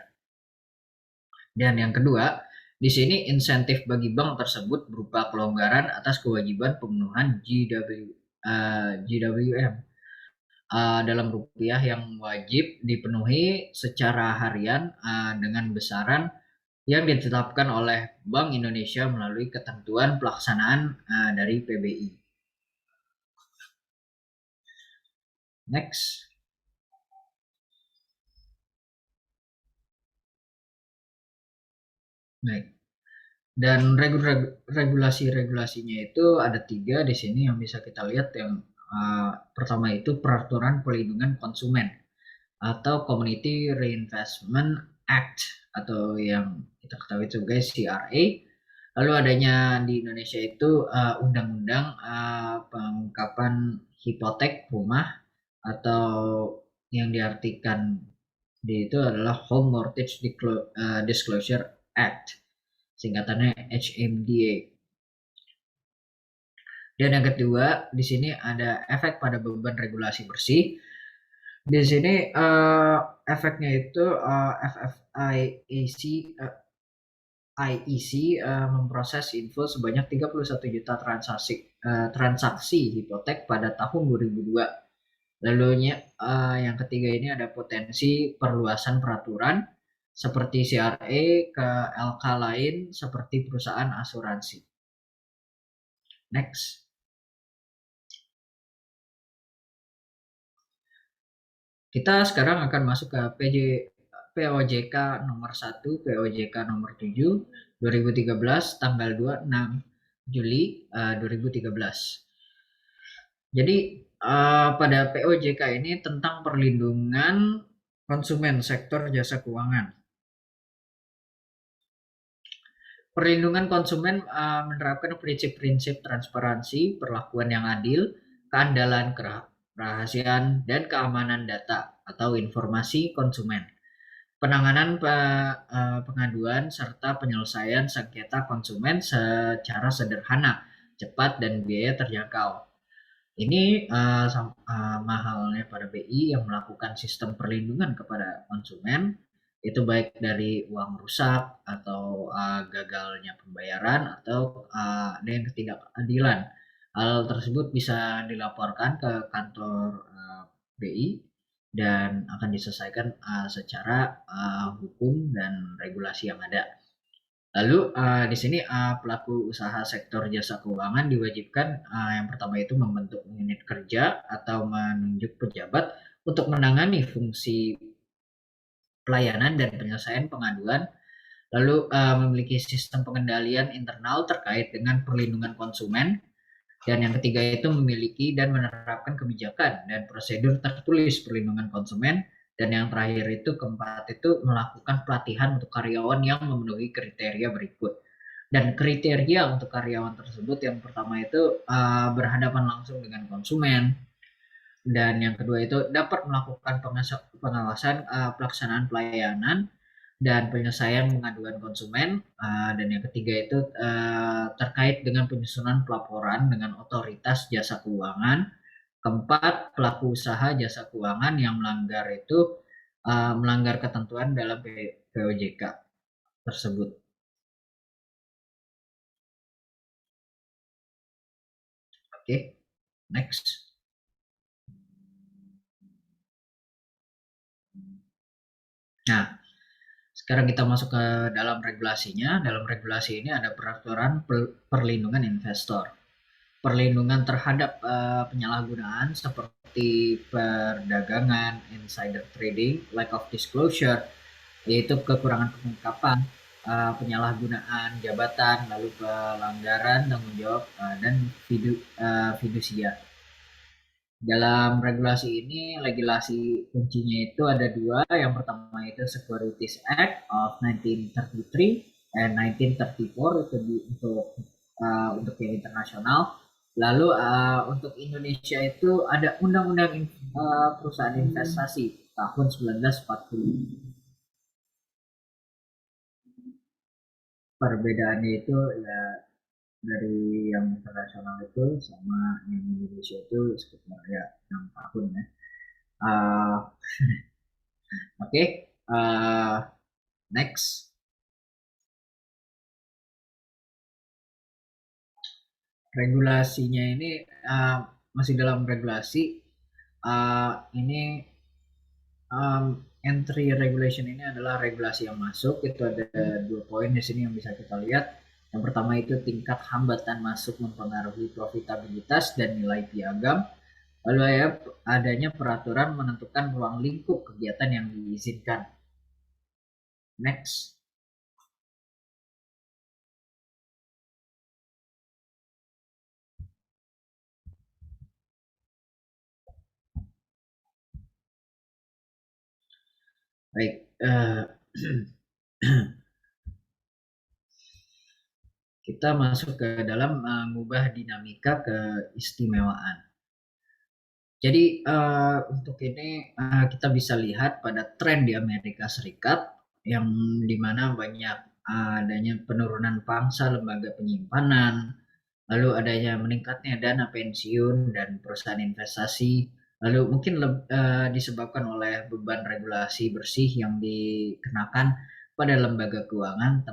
Dan yang kedua, di sini insentif bagi bank tersebut berupa kelonggaran atas kewajiban pemenuhan GWM dalam rupiah yang wajib dipenuhi secara harian dengan besaran yang ditetapkan oleh Bank Indonesia melalui ketentuan pelaksanaan dari PBI. Next. Baik. Dan regulasi-regulasinya itu ada 3 di sini yang bisa kita lihat. Yang pertama itu peraturan pelindungan konsumen atau Community Reinvestment Act atau yang kita ketahui sebagai CRA. Lalu adanya di Indonesia itu undang-undang pengungkapan hipotek rumah atau yang diartikan di itu adalah Home Mortgage Disclosure Act, singkatannya HMDA. Dan yang kedua, di sini ada efek pada beban regulasi bersih. Di sini efeknya itu FFIEC memproses info sebanyak 31 juta transaksi hipotek pada tahun 2002. Lalu yang ketiga ini ada potensi perluasan peraturan seperti CRA ke LK lain seperti perusahaan asuransi. Next. Kita sekarang akan masuk ke POJK nomor 1, POJK nomor 7, 2013, tanggal 26 Juli 2013. Jadi pada POJK ini tentang perlindungan konsumen sektor jasa keuangan. Perlindungan konsumen menerapkan prinsip-prinsip transparansi, perlakuan yang adil, keandalan, kerahasiaan, dan keamanan data atau informasi konsumen. Penanganan pengaduan serta penyelesaian sengketa konsumen secara sederhana, cepat, dan biaya terjangkau. Ini mahalnya pada BI yang melakukan sistem perlindungan kepada konsumen, itu baik dari uang rusak atau gagalnya pembayaran atau dengan ketidakadilan. Hal tersebut bisa dilaporkan ke kantor BI dan akan diselesaikan secara hukum dan regulasi yang ada. Lalu di sini pelaku usaha sektor jasa keuangan diwajibkan yang pertama itu membentuk unit kerja atau menunjuk pejabat untuk menangani fungsi pelayanan dan penyelesaian pengaduan. Lalu memiliki sistem pengendalian internal terkait dengan perlindungan konsumen. Dan yang ketiga itu memiliki dan menerapkan kebijakan dan prosedur tertulis perlindungan konsumen. Dan yang terakhir itu keempat itu melakukan pelatihan untuk karyawan yang memenuhi kriteria berikut. Dan kriteria untuk karyawan tersebut yang pertama itu berhadapan langsung dengan konsumen. Dan yang kedua itu dapat melakukan pengawasan pelaksanaan pelayanan dan penyelesaian pengaduan konsumen. Dan yang ketiga itu terkait dengan penyusunan pelaporan dengan otoritas jasa keuangan. Keempat, pelaku usaha jasa keuangan yang melanggar ketentuan dalam POJK tersebut. Oke, next. Nah, sekarang kita masuk ke dalam regulasinya. Dalam regulasi ini ada peraturan perlindungan investor. Perlindungan terhadap penyalahgunaan seperti perdagangan, insider trading, lack of disclosure, yaitu kekurangan pengungkapan, penyalahgunaan jabatan, lalu pelanggaran tanggung jawab dan fidusia. Dalam regulasi ini, regulasi kuncinya itu ada dua. Yang pertama itu Securities Act of 1933 and 1934 itu untuk yang internasional. Lalu untuk Indonesia itu ada Undang-Undang Perusahaan Investasi tahun 1940. Perbedaannya itu ya dari yang internasional itu sama yang Indonesia itu sekitar ya 6 tahun ya. Uh, Oke, okay. Next. Regulasinya ini masih dalam regulasi. Ini entry regulation ini adalah regulasi yang masuk. Itu ada 2 poin di sini yang bisa kita lihat. Yang pertama itu tingkat hambatan masuk mempengaruhi profitabilitas dan nilai piagam. Lalu adanya peraturan menentukan ruang lingkup kegiatan yang diizinkan. Next. Baik. Kita masuk ke dalam mengubah dinamika keistimewaan. Jadi untuk ini kita bisa lihat pada tren di Amerika Serikat yang dimana banyak adanya penurunan pangsa lembaga penyimpanan, lalu adanya meningkatnya dana pensiun dan perusahaan investasi, lalu mungkin disebabkan oleh beban regulasi bersih yang dikenakan pada lembaga keuangan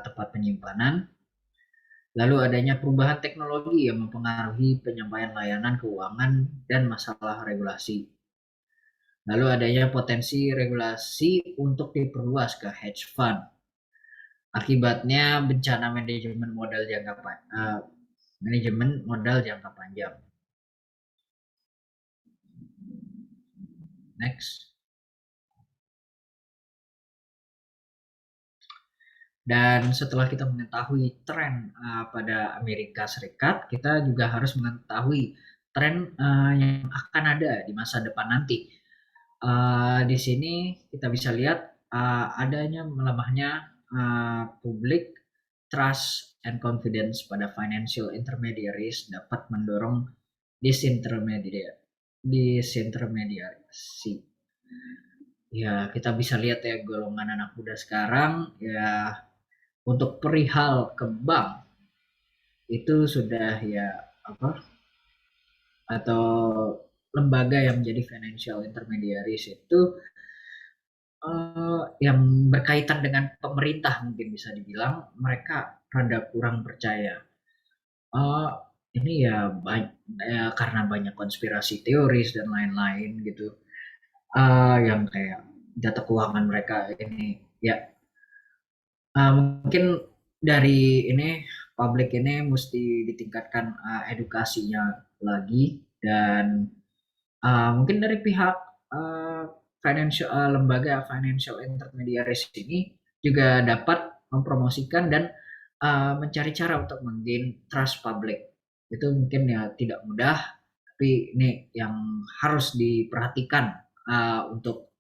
tempat penyimpanan. Lalu adanya perubahan teknologi yang mempengaruhi penyampaian layanan keuangan dan masalah regulasi. Lalu adanya potensi regulasi untuk diperluas ke hedge fund. Akibatnya bencana manajemen modal jangka panjang. Next. Dan setelah kita mengetahui tren pada Amerika Serikat, kita juga harus mengetahui tren yang akan ada di masa depan nanti. Di sini kita bisa lihat adanya melemahnya public trust and confidence pada financial intermediaries dapat mendorong disintermediasi. Ya, kita bisa lihat ya golongan anak muda sekarang ya untuk perihal ke bank itu sudah ya apa atau lembaga yang menjadi financial intermediaries itu yang berkaitan dengan pemerintah mungkin bisa dibilang mereka rada kurang percaya. Uh, ini ya karena banyak konspirasi teoris dan lain-lain gitu. Yang kayak data keuangan mereka ini ya mungkin dari ini publik ini mesti ditingkatkan edukasinya lagi dan mungkin dari pihak uh, lembaga financial intermediaries ini juga dapat mempromosikan dan mencari cara untuk menggain trust public. Itu mungkin ya tidak mudah, tapi ini yang harus diperhatikan untuk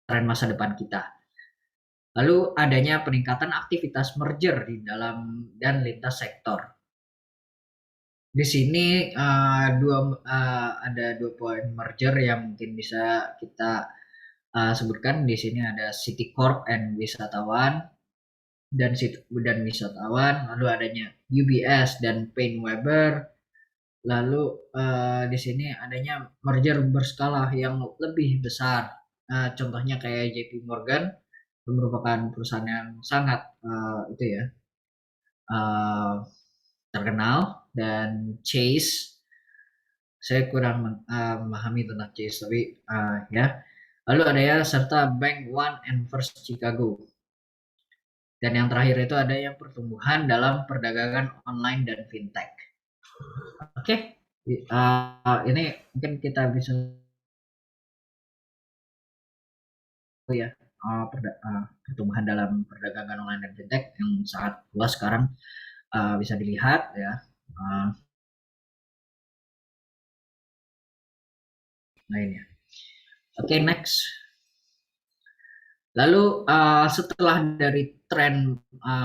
tren masa depan kita. Lalu adanya peningkatan aktivitas merger di dalam dan lintas sektor. Di sini ada 2 poin merger yang mungkin bisa kita sebutkan. Di sini ada City Corp and Wisatawan dan Wisatawan. Lalu adanya UBS dan Paine-Webber. Lalu di sini adanya merger berskala yang lebih besar. Contohnya kayak JP Morgan itu merupakan perusahaan yang sangat itu ya uh, terkenal dan Chase saya kurang memahami tentang Chase tapi ya lalu ada ya serta Bank One and First Chicago dan yang terakhir itu ada yang pertumbuhan dalam perdagangan online dan fintech. Oke, ini mungkin kita bisa ya pertumbuhan dalam perdagangan online dan fintech yang sangat luas sekarang bisa dilihat ya. lainnya. Oke, next. Lalu setelah dari tren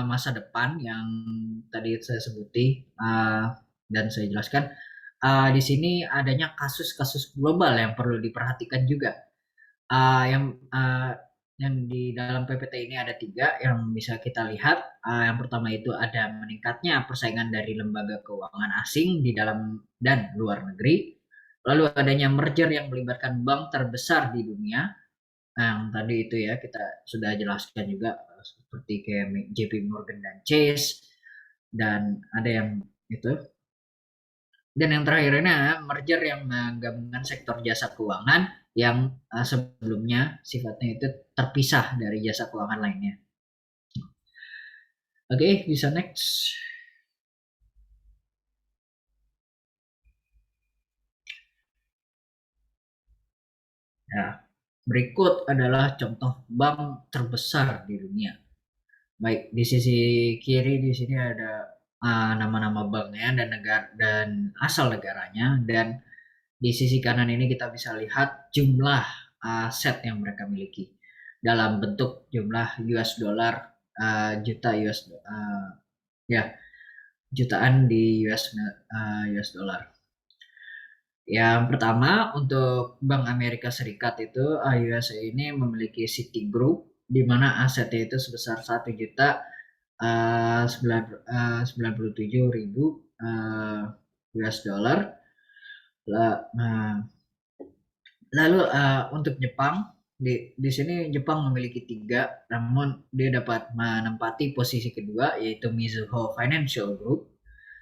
masa depan yang tadi saya sebuti dan saya jelaskan, di sini adanya kasus-kasus global yang perlu diperhatikan juga. Yang di dalam PPT ini ada tiga yang bisa kita lihat. Yang pertama itu ada meningkatnya persaingan dari lembaga keuangan asing di dalam dan luar negeri. Lalu adanya merger yang melibatkan bank terbesar di dunia. Yang tadi itu ya kita sudah jelaskan juga, seperti kayak JP Morgan dan Chase, dan ada yang itu. Dan yang terakhir ini merger yang menggabungkan sektor jasa keuangan yang sebelumnya sifatnya itu terpisah dari jasa keuangan lainnya. Oke, bisa next. Ya, berikut adalah contoh bank terbesar di dunia. Baik, di sisi kiri di sini ada nama-nama banknya dan negara dan asal negaranya, dan di sisi kanan ini kita bisa lihat jumlah aset yang mereka miliki dalam bentuk jumlah US dollar, juta US, ya, jutaan di US dollar. Yang pertama untuk Bank Amerika Serikat itu USA ini memiliki Citigroup di mana asetnya itu sebesar 1.997.000 US dollar. Nah, lalu untuk Jepang, di sini Jepang memiliki tiga, namun dia dapat menempati posisi kedua yaitu Mizuho Financial Group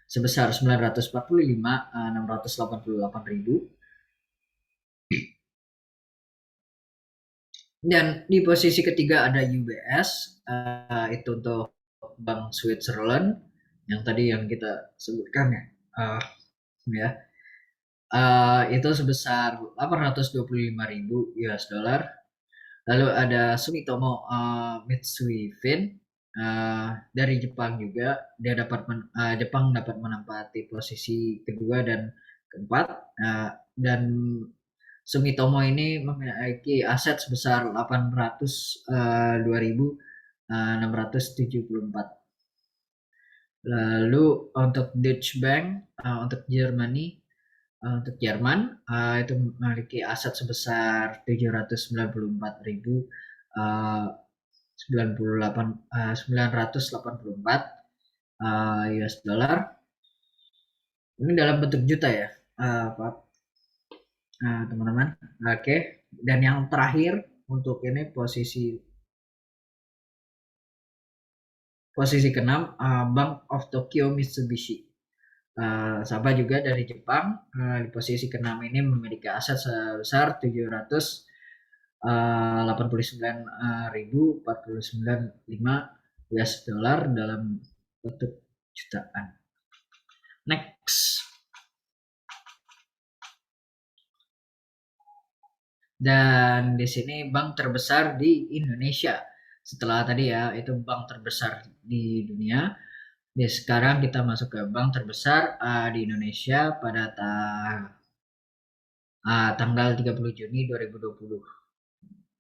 sebesar 945.688.000. Dan di posisi ketiga ada UBS, itu untuk Bank Switzerland yang tadi yang kita sebutkan ya, ya itu sebesar 825.000 US dollar. Lalu ada Sumitomo Mitsui Fin dari Jepang juga, Jepang dapat menempati posisi kedua dan keempat, dan Sumitomo ini memiliki aset sebesar 802.674. Lalu untuk Deutsche Bank, untuk untuk Jerman, itu memiliki aset sebesar 794.984 US dollar. Ini dalam bentuk juta ya, Pak, teman-teman. Oke, dan yang terakhir untuk ini posisi keenam, Bank of Tokyo Mitsubishi. Sahabat juga dari Jepang, di posisi keenam ini memiliki aset sebesar 789.495 US dollar dalam bentuk jutaan. Next. Dan di sini bank terbesar di Indonesia. Setelah tadi ya, itu bank terbesar di dunia. Sekarang kita masuk ke bank terbesar di Indonesia pada tanggal 30 Juni 2020.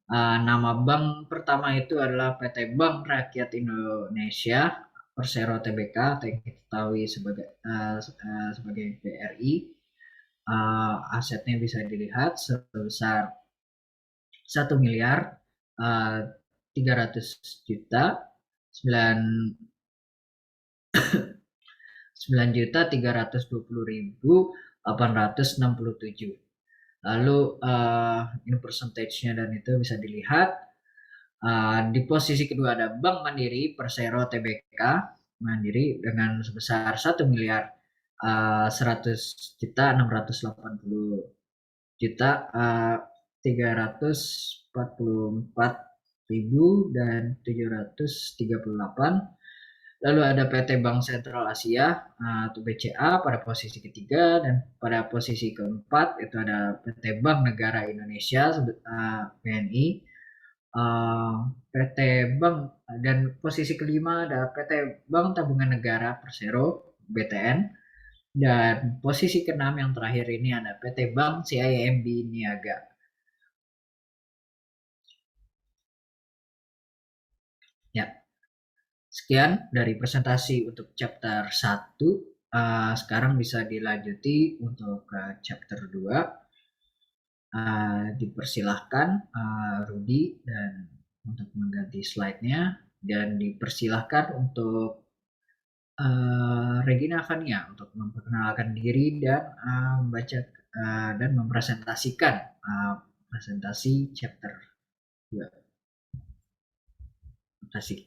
Nama bank pertama itu adalah PT Bank Rakyat Indonesia Persero Tbk, atau yang kita tahu sebagai BRI. Asetnya bisa dilihat sebesar 1.300.000.000 9.320.867. Lalu ini persentasenya dan itu bisa dilihat. Di posisi kedua ada Bank Mandiri Persero Tbk Mandiri dengan sebesar 1.364.338. Lalu ada PT Bank Sentral Asia atau BCA pada posisi ketiga, dan pada posisi keempat itu ada PT Bank Negara Indonesia BNI, PT Bank, dan posisi kelima ada PT Bank Tabungan Negara Persero BTN, Dan posisi keenam yang terakhir ini ada PT Bank CIMB Niaga. Ya, sekian dari presentasi untuk chapter 1. Sekarang bisa dilanjuti untuk chapter 2. Dipersilahkan Rudi dan untuk mengganti slide-nya, dan dipersilahkan untuk Regina Fania untuk memperkenalkan diri dan membaca dan mempresentasikan presentasi chapter 2. Terima kasih.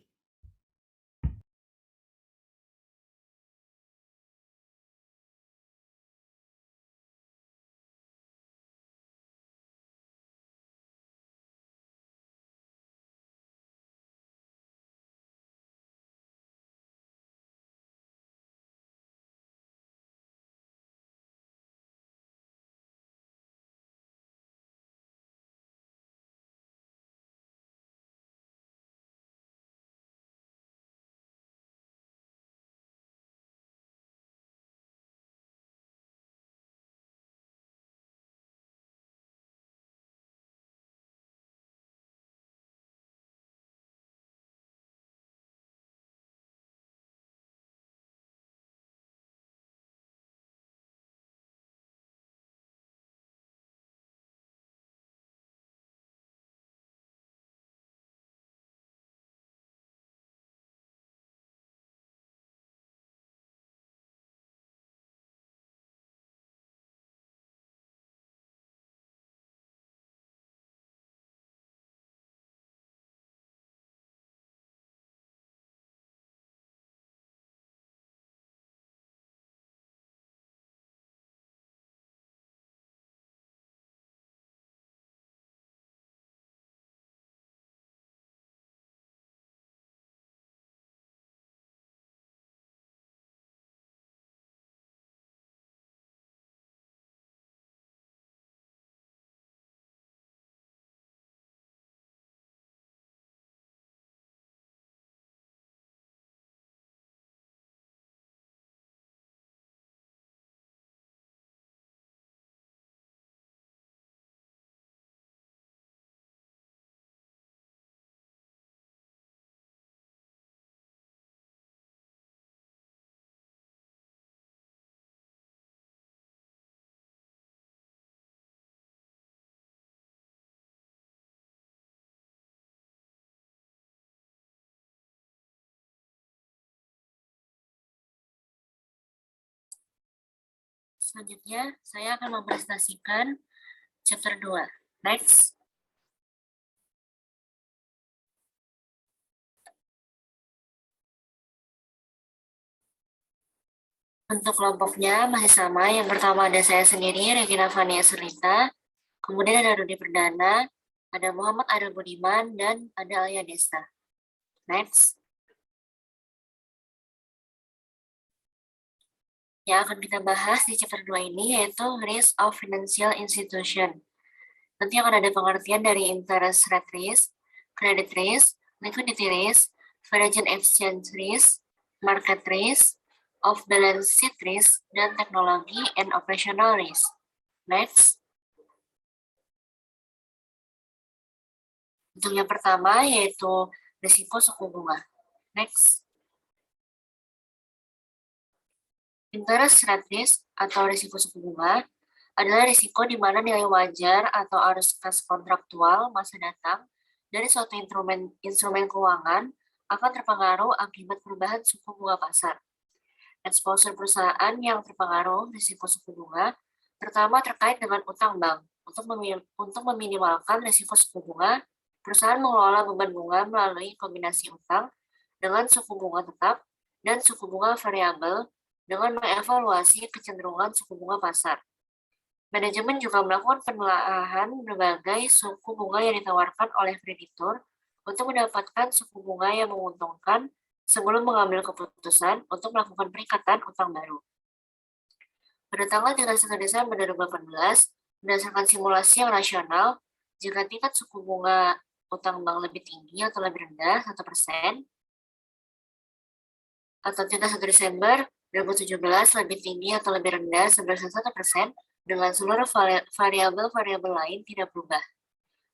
Selanjutnya, saya akan mempresentasikan chapter 2. Next. Untuk kelompoknya masih sama. Yang pertama ada saya sendiri, Regina Fania Surita. Kemudian ada Rudi Perdana, ada Muhammad Adil Budiman, dan ada Alia Desta. Next. Yang akan kita bahas di chapter 2 ini yaitu Risk of Financial Institution. Nanti akan ada pengertian dari interest rate risk, credit risk, liquidity risk, foreign exchange risk, market risk, off balance sheet risk, dan teknologi and operational risk. Next. Untuk yang pertama yaitu risiko suku bunga. Next. Interest rate risk atau risiko suku bunga adalah risiko di mana nilai wajar atau arus kas kontraktual masa datang dari suatu instrumen keuangan akan terpengaruh akibat perubahan suku bunga pasar. Exposure perusahaan yang terpengaruh risiko suku bunga pertama terkait dengan utang bank. Untuk meminimalkan risiko suku bunga, perusahaan mengelola beban bunga melalui kombinasi utang dengan suku bunga tetap dan suku bunga variabel dengan mengevaluasi kecenderungan suku bunga pasar. Manajemen juga melakukan penelaahan berbagai suku bunga yang ditawarkan oleh kreditur untuk mendapatkan suku bunga yang menguntungkan sebelum mengambil keputusan untuk melakukan peringkatan utang baru. Pada tanggal 31 Desember 2018, berdasarkan simulasi yang rasional, jika tingkat suku bunga utang bank lebih tinggi atau lebih rendah 1%, atau tingkat 1 Desember 2017 lebih tinggi atau lebih rendah sebesar 1% dengan seluruh variabel-variabel lain tidak berubah.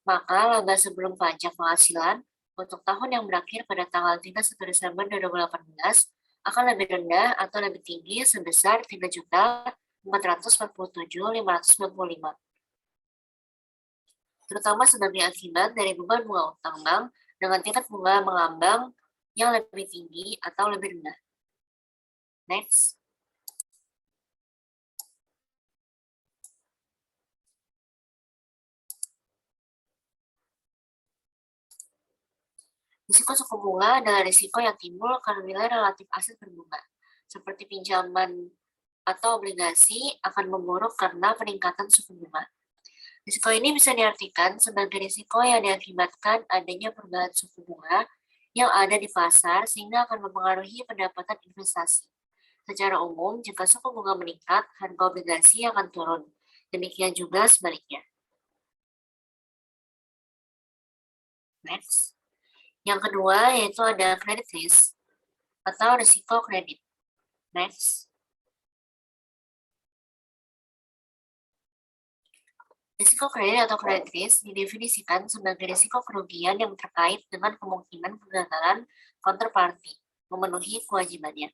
Maka laba sebelum pajak penghasilan untuk tahun yang berakhir pada tanggal 31 Desember 2018 akan lebih rendah atau lebih tinggi sebesar 3.447.595, terutama sebagai akibat dari beban bunga utang bank dengan tingkat bunga mengambang yang lebih tinggi atau lebih rendah. Next. Risiko suku bunga adalah risiko yang timbul karena nilai relatif aset berbunga, seperti pinjaman atau obligasi akan memburuk karena peningkatan suku bunga. Risiko ini bisa diartikan sebagai risiko yang diakibatkan adanya perubahan suku bunga yang ada di pasar sehingga akan mempengaruhi pendapatan investasi. Secara umum, jika suku bunga meningkat, harga obligasi akan turun. Demikian juga sebaliknya. Next. Yang kedua yaitu ada credit risk atau risiko kredit. Next. Risiko kredit atau credit risk didefinisikan sebagai risiko kerugian yang terkait dengan kemungkinan kegagalan counterparty memenuhi kewajibannya,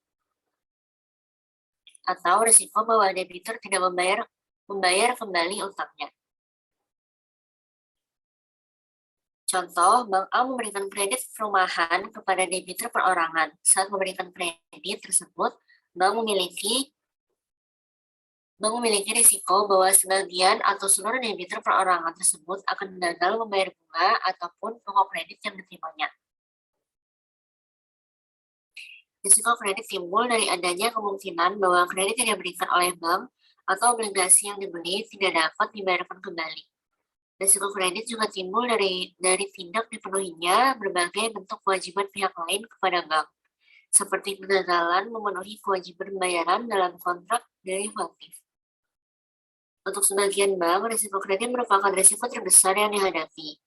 atau risiko bahwa debitur tidak membayar kembali utangnya. Contoh, Bank A memberikan kredit perumahan kepada debitur perorangan. Saat memberikan kredit tersebut, Bank memiliki risiko bahwa sebagian atau seluruh debitur perorangan tersebut akan gagal membayar bunga ataupun pokok kredit yang diterimanya. Risiko kredit timbul dari adanya kemungkinan bahwa kredit yang diberikan oleh bank atau obligasi yang dibeli tidak dapat dibayarkan kembali. Risiko kredit juga timbul dari tidak dipenuhinya berbagai bentuk kewajiban pihak lain kepada bank, seperti kegagalan memenuhi kewajiban pembayaran dalam kontrak derivatif. Untuk sebagian bank, risiko kredit merupakan risiko terbesar yang dihadapi.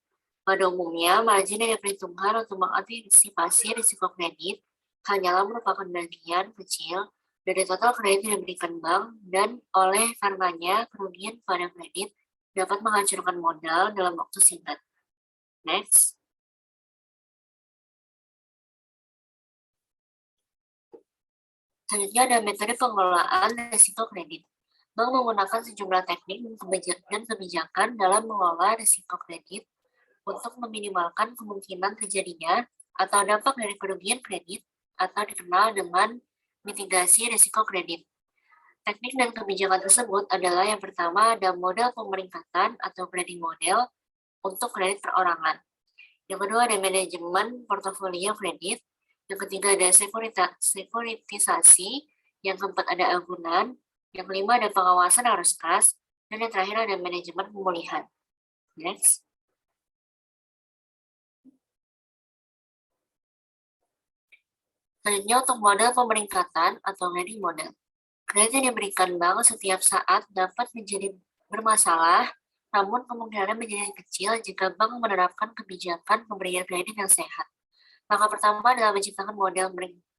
Pada umumnya, margin yang diperhitungkan untuk mengantisipasi risiko kredit hanyalah merupakan bagian kecil dari total kredit yang diberikan bank dan oleh karenanya kerugian pada kredit dapat menghancurkan modal dalam waktu singkat. Next. Selanjutnya ada metode pengelolaan risiko kredit. Bank menggunakan sejumlah teknik dan kebijakan dalam mengelola risiko kredit untuk meminimalkan kemungkinan terjadinya atau dampak dari kerugian kredit atau dikenal dengan mitigasi risiko kredit. Teknik dan kebijakan tersebut adalah yang pertama ada model pemeringkatan atau grading model untuk kredit perorangan. Yang kedua ada manajemen portofolio kredit. Yang ketiga ada sekuritisasi. Yang keempat ada agunan. Yang kelima ada pengawasan arus kas. Dan yang terakhir ada manajemen pemulihan. Next. Selanjutnya untuk model pemeringkatan atau grading model. Kredit yang diberikan bank setiap saat dapat menjadi bermasalah, namun kemungkinannya menjadi kecil jika bank menerapkan kebijakan pemberian kredit yang sehat. Langkah pertama adalah menciptakan model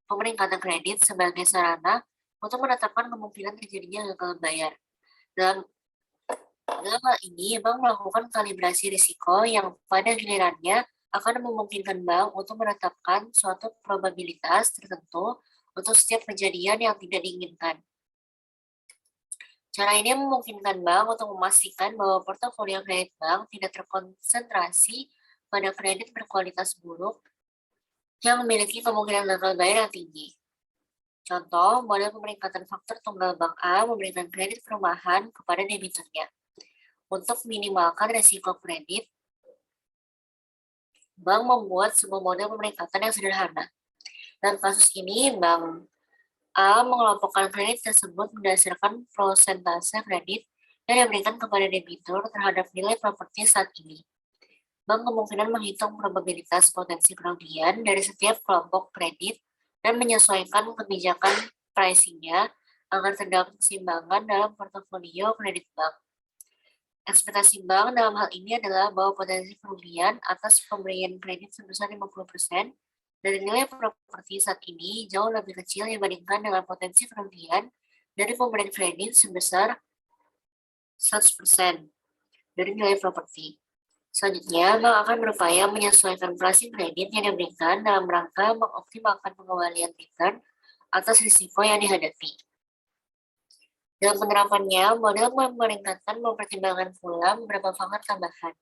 pemeringkatan kredit sebagai sarana untuk menetapkan kemungkinan terjadinya gagal bayar. Dalam hal ini, bank melakukan kalibrasi risiko yang pada gilirannya akan memungkinkan bank untuk menetapkan suatu probabilitas tertentu untuk setiap kejadian yang tidak diinginkan. Cara ini memungkinkan bank untuk memastikan bahwa portofolio kredit bank tidak terkonsentrasi pada kredit berkualitas buruk yang memiliki kemungkinan gagal bayar yang tinggi. Contoh, model pemeringkatan faktor tunggal Bank A memberikan kredit perumahan kepada debiturnya. Untuk minimalkan risiko kredit, bank membuat sebuah model pemeringkatan yang sederhana. Dalam kasus ini, Bank A mengelompokkan kredit tersebut berdasarkan prosentase kredit yang diberikan kepada debitur terhadap nilai properti saat ini. Bank kemungkinan menghitung probabilitas potensi kerugian dari setiap kelompok kredit dan menyesuaikan kebijakan pricing-nya agar terdapat keseimbangan dalam portofolio kredit bank. Ekspektasi bank dalam hal ini adalah bahwa potensi kerugian atas pemberian kredit sebesar 50% Dari nilai properti saat ini jauh lebih kecil dibandingkan dengan potensi kerugian dari pemberian kredit sebesar 100% dari nilai properti. Selanjutnya, bank akan berupaya menyesuaikan pricing kredit yang diberikan dalam rangka mengoptimalkan pengembalian return atas risiko yang dihadapi. Dalam penerapannya, model pemeringkatan mempertimbangkan pula beberapa faktor tambahan.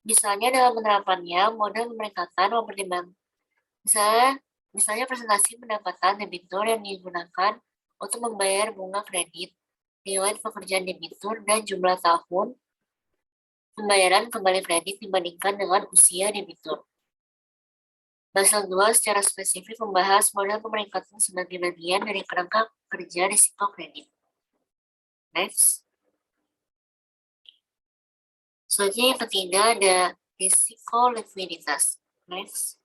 Misalnya dalam penerapannya, model pemeringkatan mempertimbangkan misalnya presentasi pendapatan debitur yang digunakan untuk membayar bunga kredit, riwayat pekerjaan debitur, dan jumlah tahun pembayaran kembali kredit dibandingkan dengan usia debitur. Basel II secara spesifik membahas model pemeringkatan sebagai bagian dari kerangka kerja risiko kredit. Next. Selanjutnya yang ketiga ada risiko likuiditas. Next.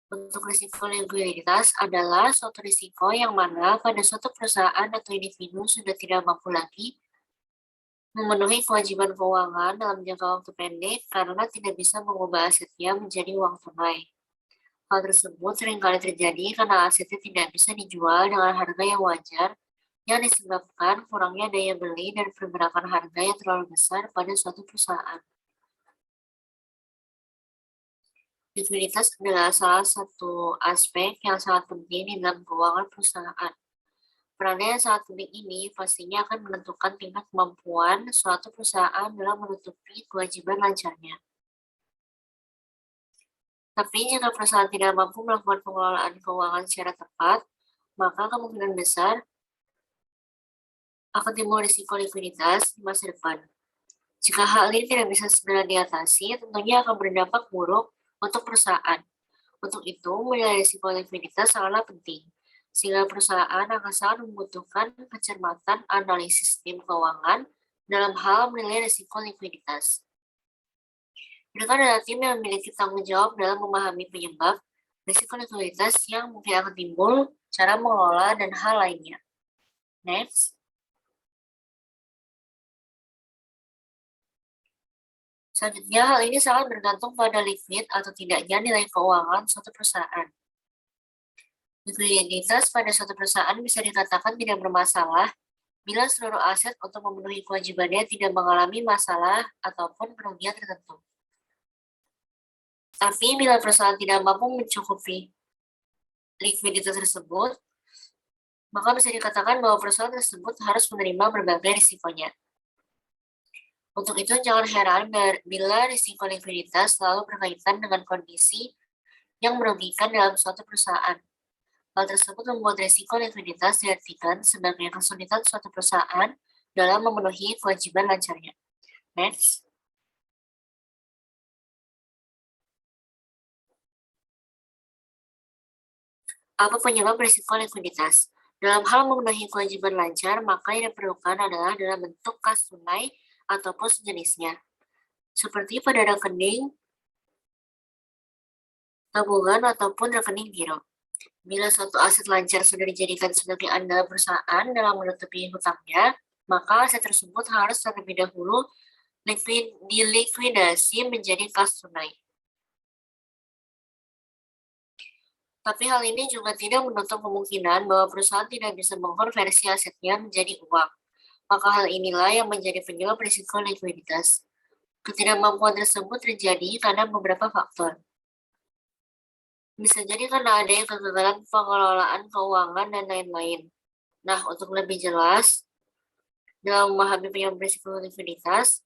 Untuk risiko likuiditas adalah suatu risiko yang mana pada suatu perusahaan atau individu sudah tidak mampu lagi memenuhi kewajiban keuangan dalam jangka waktu pendek karena tidak bisa mengubah asetnya menjadi uang tunai. Hal tersebut seringkali terjadi karena asetnya tidak bisa dijual dengan harga yang wajar yang disebabkan kurangnya daya beli dan pergerakan harga yang terlalu besar pada suatu perusahaan. Likuiditas adalah salah satu aspek yang sangat penting di dalam keuangan perusahaan. Perannya yang sangat penting ini pastinya akan menentukan tingkat kemampuan suatu perusahaan dalam menutupi kewajiban lancarnya. Tapi jika perusahaan tidak mampu melakukan pengelolaan keuangan secara tepat, maka kemungkinan besar akan timbul risiko likuiditas di masa depan. Jika hal ini tidak bisa segera diatasi, tentunya akan berdampak buruk untuk perusahaan. Untuk itu, menilai risiko likuiditas sangatlah penting, sehingga perusahaan akan sangat membutuhkan kecermatan analisis tim keuangan dalam hal menilai risiko likuiditas. Mereka adalah tim yang memiliki tanggung jawab dalam memahami penyebab risiko likuiditas yang mungkin akan timbul, cara mengelola, dan hal lainnya. Next. Selanjutnya, hal ini sangat bergantung pada likuid atau tidaknya nilai keuangan suatu perusahaan. Likuiditas pada suatu perusahaan bisa dikatakan tidak bermasalah bila seluruh aset untuk memenuhi kewajibannya tidak mengalami masalah ataupun kerugian tertentu. Tapi bila perusahaan tidak mampu mencukupi likuiditas tersebut, maka bisa dikatakan bahwa perusahaan tersebut harus menerima berbagai risikonya. Untuk itu, jangan heran bila risiko likuiditas selalu berkaitan dengan kondisi yang merugikan dalam suatu perusahaan. Hal tersebut membuat risiko likuiditas diartikan sebagai kesulitan suatu perusahaan dalam memenuhi kewajiban lancarnya. Next. Apa penyebab risiko likuiditas? Dalam hal memenuhi kewajiban lancar, maka yang diperlukan adalah dalam bentuk kas tunai ataupun sejenisnya, seperti pada rekening tabungan ataupun rekening giro. Bila suatu aset lancar sudah dijadikan sebagai andalan perusahaan dalam menutupi hutangnya, maka aset tersebut harus terlebih dahulu dilikuidasi menjadi kas tunai. Tapi hal ini juga tidak menutup kemungkinan bahwa perusahaan tidak bisa mengkonversi asetnya menjadi uang. Maka hal inilah yang menjadi penyebab risiko likuiditas. Ketidakmampuan tersebut terjadi karena beberapa faktor. Bisa jadi karena adanya kegagalan pengelolaan keuangan dan lain-lain. Nah, untuk lebih jelas, dalam memahami penyebab risiko likuiditas,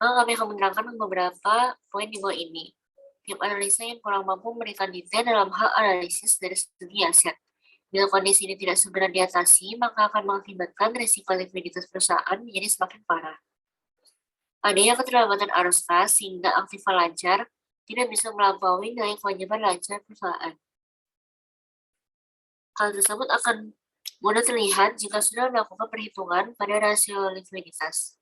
maka kami akan menerangkan beberapa poin di bawah ini. Tim analisa yang kurang mampu memberikan detail dalam hal analisis dari segi aset. Bila kondisi ini tidak segera diatasi, maka akan mengakibatkan risiko likuiditas perusahaan menjadi semakin parah. Adanya keterlambatan arus kas sehingga aktiva lancar tidak bisa melampaui nilai kewajiban lancar perusahaan. Hal tersebut akan mudah terlihat jika sudah melakukan perhitungan pada rasio likuiditas.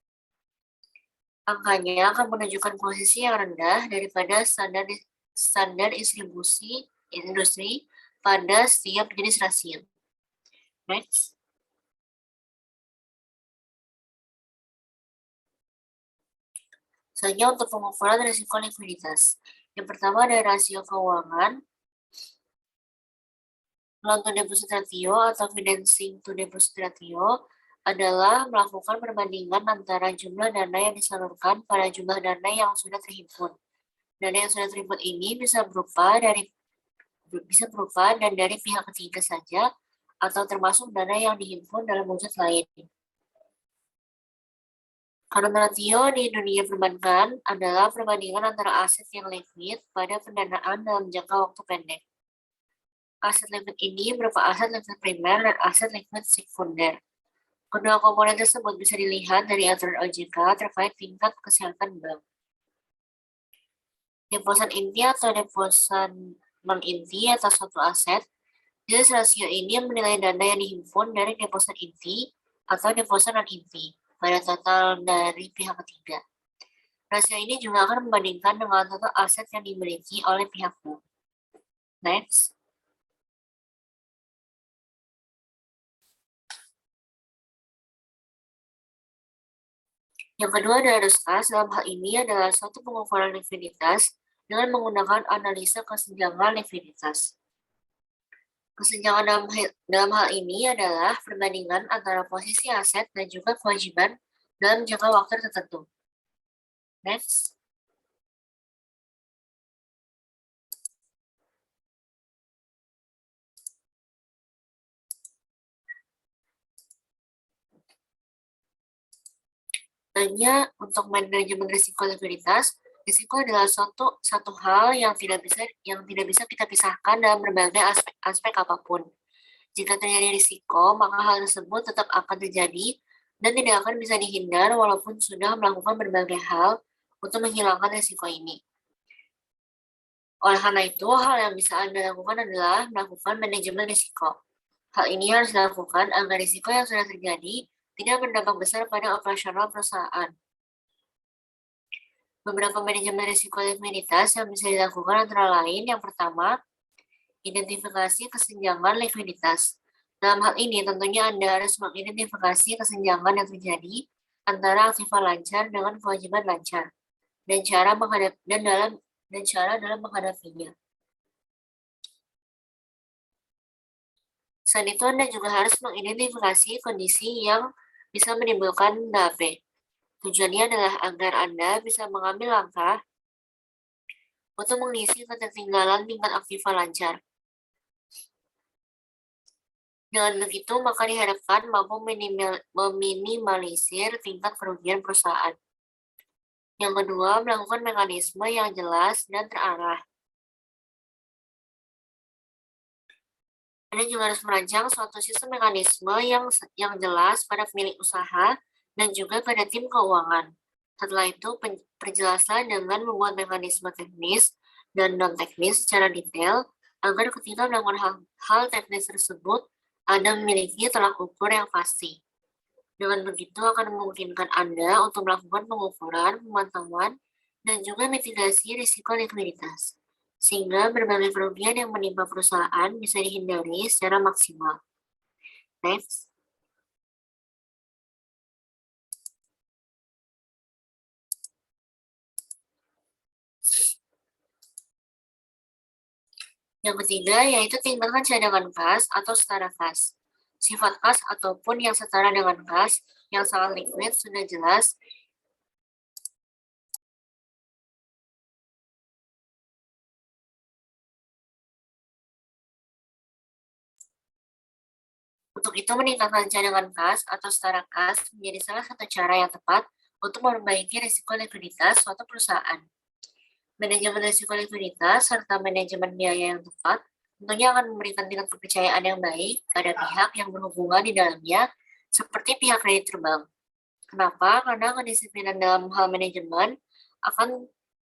Angkanya akan menunjukkan posisi yang rendah daripada standar distribusi industri pada setiap jenis rasio. Next. Selanjutnya untuk pengukuran risiko likuiditas. Yang pertama ada rasio keuangan, loan to deposit ratio atau financing to deposit ratio adalah melakukan perbandingan antara jumlah dana yang disalurkan pada jumlah dana yang sudah terhimpun. Dana yang sudah terhimpun ini bisa berupa dan dari pihak ketiga saja atau termasuk dana yang dihimpun dalam wujud lain. Kanun rasio di dunia perbankan adalah perbandingan antara aset yang likuid pada pendanaan dalam jangka waktu pendek. Aset likuid ini berupa aset likuid primer dan aset likuid sekunder. Kedua komponen tersebut bisa dilihat dari aturan OJK terkait tingkat kesehatan bank. Deposan inti atau deposan non-inti atas suatu aset, jenis rasio ini menilai dana yang dihimpun dari deposan inti atau deposan non-inti pada total dari pihak ketiga. Rasio ini juga akan membandingkan dengan total aset yang dimiliki oleh pihak bank. Next. Yang kedua ada arus kas. Dalam hal ini adalah suatu pengukuran likuiditas dengan menggunakan analisa kesenjangan likuiditas. Kesenjangan dalam hal ini adalah perbandingan antara posisi aset dan juga kewajiban dalam jangka waktu tertentu. Next. Hanya untuk manajemen risiko likuiditas, risiko adalah satu hal yang tidak bisa kita pisahkan dalam berbagai aspek apapun. Jika terjadi risiko, maka hal tersebut tetap akan terjadi dan tidak akan bisa dihindar walaupun sudah melakukan berbagai hal untuk menghilangkan risiko ini. Oleh karena itu, hal yang bisa Anda lakukan adalah melakukan manajemen risiko. Hal ini harus dilakukan agar risiko yang sudah terjadi tidak berdampak besar pada operasional perusahaan. Beberapa manajemen risiko likuiditas yang bisa dilakukan antara lain, yang pertama, identifikasi kesenjangan likuiditas. Dalam hal ini, tentunya Anda harus mengidentifikasi kesenjangan yang terjadi antara aktiva lancar dengan kewajiban lancar, dan cara dalam menghadapinya. Selain itu, Anda juga harus mengidentifikasi kondisi yang bisa menimbulkan DAP. Tujuannya adalah agar Anda bisa mengambil langkah untuk mengisi ketertinggalan tingkat aktiva lancar. Dengan begitu, maka diharapkan mampu meminimalisir tingkat kerugian perusahaan. Yang kedua, melakukan mekanisme yang jelas dan terarah. Anda juga harus merancang suatu sistem mekanisme yang jelas pada pemilik usaha dan juga pada tim keuangan. Setelah itu, perjelasan dengan membuat mekanisme teknis dan non-teknis secara detail agar ketika melakukan hal teknis tersebut, Anda memiliki tolak ukur yang pasti. Dengan begitu akan memungkinkan Anda untuk melakukan pengukuran, pemantauan, dan juga mitigasi risiko likuiditas, sehingga berbagai kerugian yang menimpa perusahaan bisa dihindari secara maksimal. Next. Yang ketiga yaitu tingkatkan cadangan kas atau setara kas. Sifat kas ataupun yang setara dengan kas yang sangat liquid sudah jelas. Untuk itu, meningkatkan cadangan kas atau setara kas menjadi salah satu cara yang tepat untuk memperbaiki risiko likuiditas suatu perusahaan. Manajemen risiko likuiditas serta manajemen biaya yang tepat tentunya akan memberikan tingkat kepercayaan yang baik pada pihak yang berhubungan di dalamnya, seperti pihak kreditur bank. Kenapa? Karena kedisiplinan dalam hal manajemen akan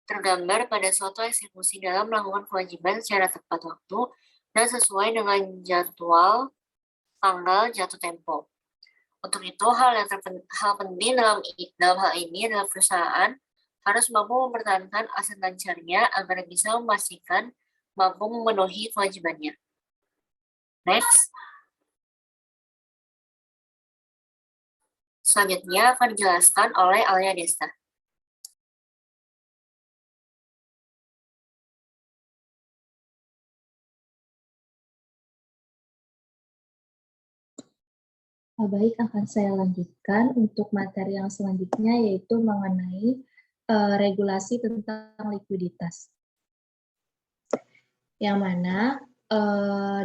tergambar pada suatu eksekusi dalam melakukan kewajiban secara tepat waktu dan sesuai dengan jadwal tanggal jatuh tempo. Untuk itu, hal penting dalam hal ini adalah perusahaan harus mampu mempertahankan aset lancarnya agar bisa memastikan mampu memenuhi kewajibannya. Next. Selanjutnya akan dijelaskan oleh Alia Desta. Baik, akan saya lanjutkan untuk materi yang selanjutnya, yaitu mengenai regulasi tentang likuiditas. Yang mana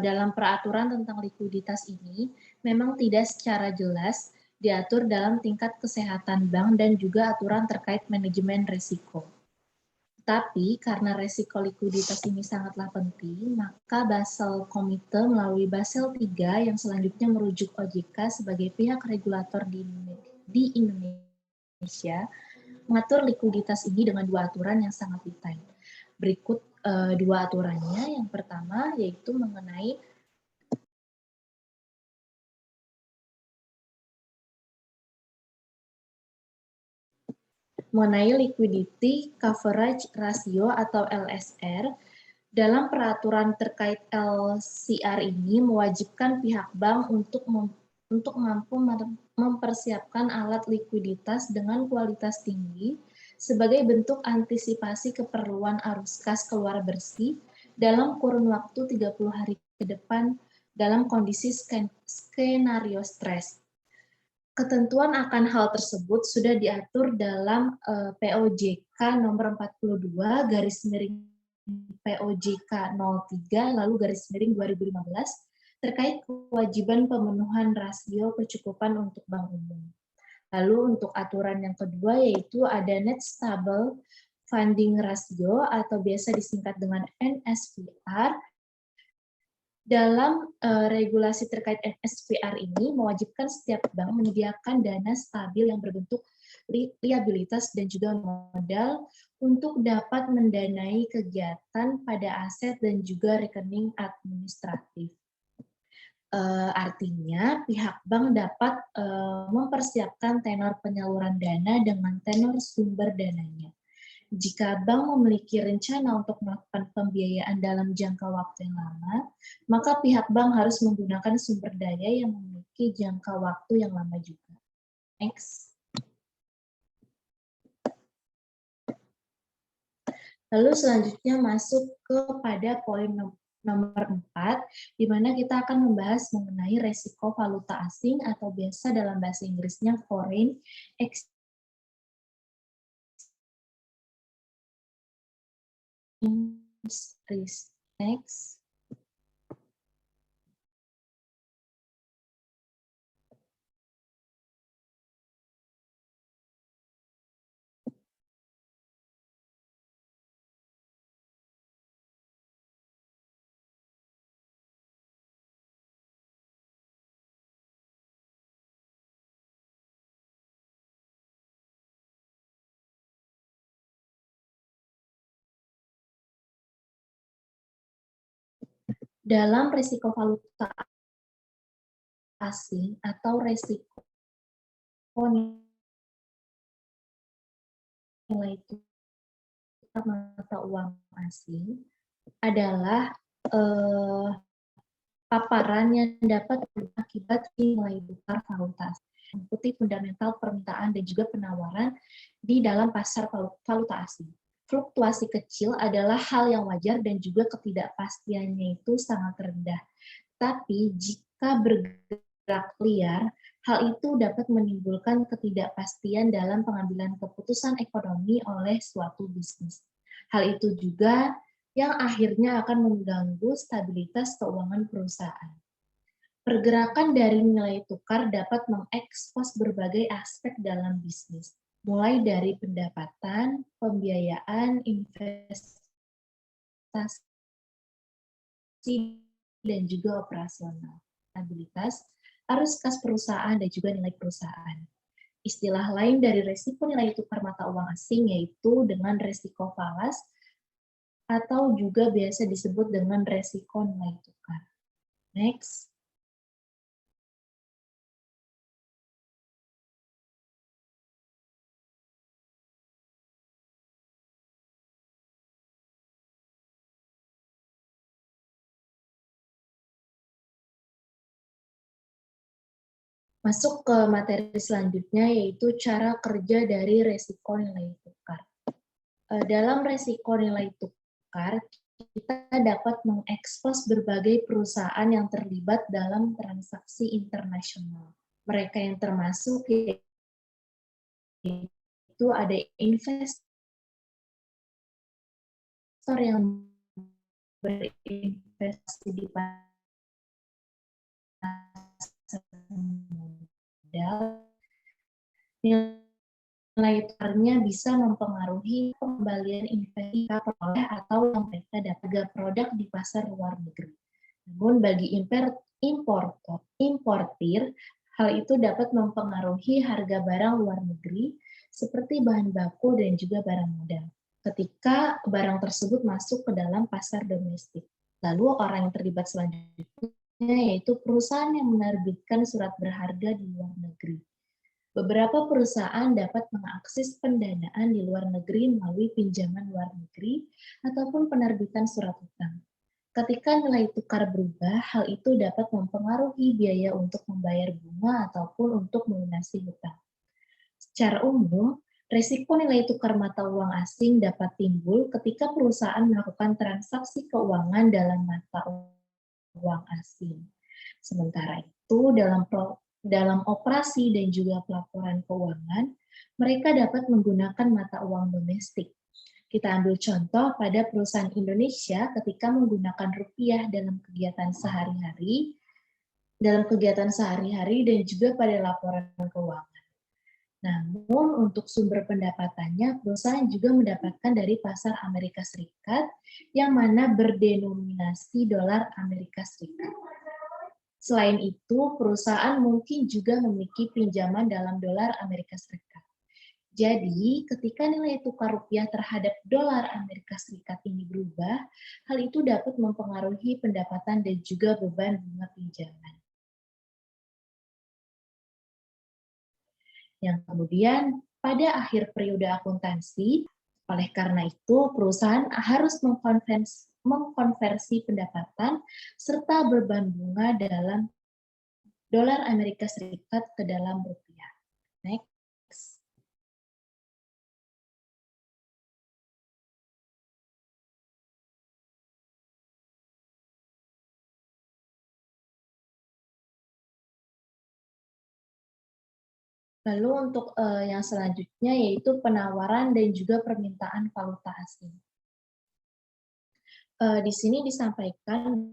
dalam peraturan tentang likuiditas ini memang tidak secara jelas diatur dalam tingkat kesehatan bank dan juga aturan terkait manajemen risiko. Tapi karena resiko likuiditas ini sangatlah penting, maka Basel Komite melalui Basel III yang selanjutnya merujuk OJK sebagai pihak regulator di Indonesia mengatur likuiditas ini dengan dua aturan yang sangat detail. Berikut dua aturannya. Yang pertama yaitu mengenai liquidity coverage ratio atau LSR. Dalam peraturan terkait LCR ini mewajibkan pihak bank untuk mampu mempersiapkan alat likuiditas dengan kualitas tinggi sebagai bentuk antisipasi keperluan arus kas keluar bersih dalam kurun waktu 30 hari ke depan dalam kondisi skenario stres. Ketentuan akan hal tersebut sudah diatur dalam POJK nomor 42 garis miring POJK 03 lalu garis miring 2015 terkait kewajiban pemenuhan rasio kecukupan untuk bank umum. Lalu untuk aturan yang kedua yaitu ada Net Stable Funding Ratio atau biasa disingkat dengan NSFR. Dalam regulasi terkait NSFR ini mewajibkan setiap bank menyediakan dana stabil yang berbentuk liabilitas dan juga modal untuk dapat mendanai kegiatan pada aset dan juga rekening administratif. Artinya pihak bank dapat mempersiapkan tenor penyaluran dana dengan tenor sumber dananya. Jika bank memiliki rencana untuk melakukan pembiayaan dalam jangka waktu yang lama, maka pihak bank harus menggunakan sumber daya yang memiliki jangka waktu yang lama juga. Next. Lalu selanjutnya masuk kepada poin nomor 4, di mana kita akan membahas mengenai resiko valuta asing atau biasa dalam bahasa Inggrisnya foreign exchange risk. Next. Dalam risiko valuta asing atau risiko nilai tukar mata uang asing adalah paparan yang dapat berakibat nilai tukar valuta asing, mengikuti fundamental permintaan dan juga penawaran di dalam pasar valuta asing. Fluktuasi kecil adalah hal yang wajar dan juga ketidakpastiannya itu sangat rendah. Tapi jika bergerak liar, hal itu dapat menimbulkan ketidakpastian dalam pengambilan keputusan ekonomi oleh suatu bisnis. Hal itu juga yang akhirnya akan mengganggu stabilitas keuangan perusahaan. Pergerakan dari nilai tukar dapat mengekspos berbagai aspek dalam bisnis, mulai dari pendapatan, pembiayaan, investasi, dan juga operasional, stabilitas, arus kas perusahaan, dan juga nilai perusahaan. Istilah lain dari resiko nilai tukar mata uang asing yaitu dengan resiko falas, atau juga biasa disebut dengan resiko nilai tukar. Next. Masuk ke materi selanjutnya yaitu cara kerja dari resiko nilai tukar. Dalam resiko nilai tukar, kita dapat mengekspos berbagai perusahaan yang terlibat dalam transaksi internasional. Mereka yang termasuk yaitu ada investor yang berinvestasi di pasar modal, nilai tukarnya bisa mempengaruhi kembalian investasi atau yang mereka dapat produk di pasar luar negeri. Namun bagi importir, hal itu dapat mempengaruhi harga barang luar negeri seperti bahan baku dan juga barang modal ketika barang tersebut masuk ke dalam pasar domestik. Lalu orang yang terlibat selanjutnya yaitu perusahaan yang menerbitkan surat berharga di luar negeri. Beberapa perusahaan dapat mengakses pendanaan di luar negeri melalui pinjaman luar negeri ataupun penerbitan surat utang. Ketika nilai tukar berubah, hal itu dapat mempengaruhi biaya untuk membayar bunga ataupun untuk melunasi hutang. Secara umum, risiko nilai tukar mata uang asing dapat timbul ketika perusahaan melakukan transaksi keuangan dalam mata uang asing. Sementara itu, dalam operasi dan juga pelaporan keuangan, mereka dapat menggunakan mata uang domestik. Kita ambil contoh pada perusahaan Indonesia ketika menggunakan rupiah dalam kegiatan sehari-hari dan juga pada laporan keuangan. Namun untuk sumber pendapatannya, perusahaan juga mendapatkan dari pasar Amerika Serikat yang mana berdenominasi dolar Amerika Serikat. Selain itu, perusahaan mungkin juga memiliki pinjaman dalam dolar Amerika Serikat. Jadi, ketika nilai tukar rupiah terhadap dolar Amerika Serikat ini berubah, hal itu dapat mempengaruhi pendapatan dan juga beban bunga pinjaman. Yang kemudian, pada akhir periode akuntansi, oleh karena itu, perusahaan harus mengkonversi pendapatan serta beban bunga dalam dolar Amerika Serikat ke dalam rupiah. Next. Lalu untuk yang selanjutnya yaitu penawaran dan juga permintaan valuta asing. Di sini disampaikan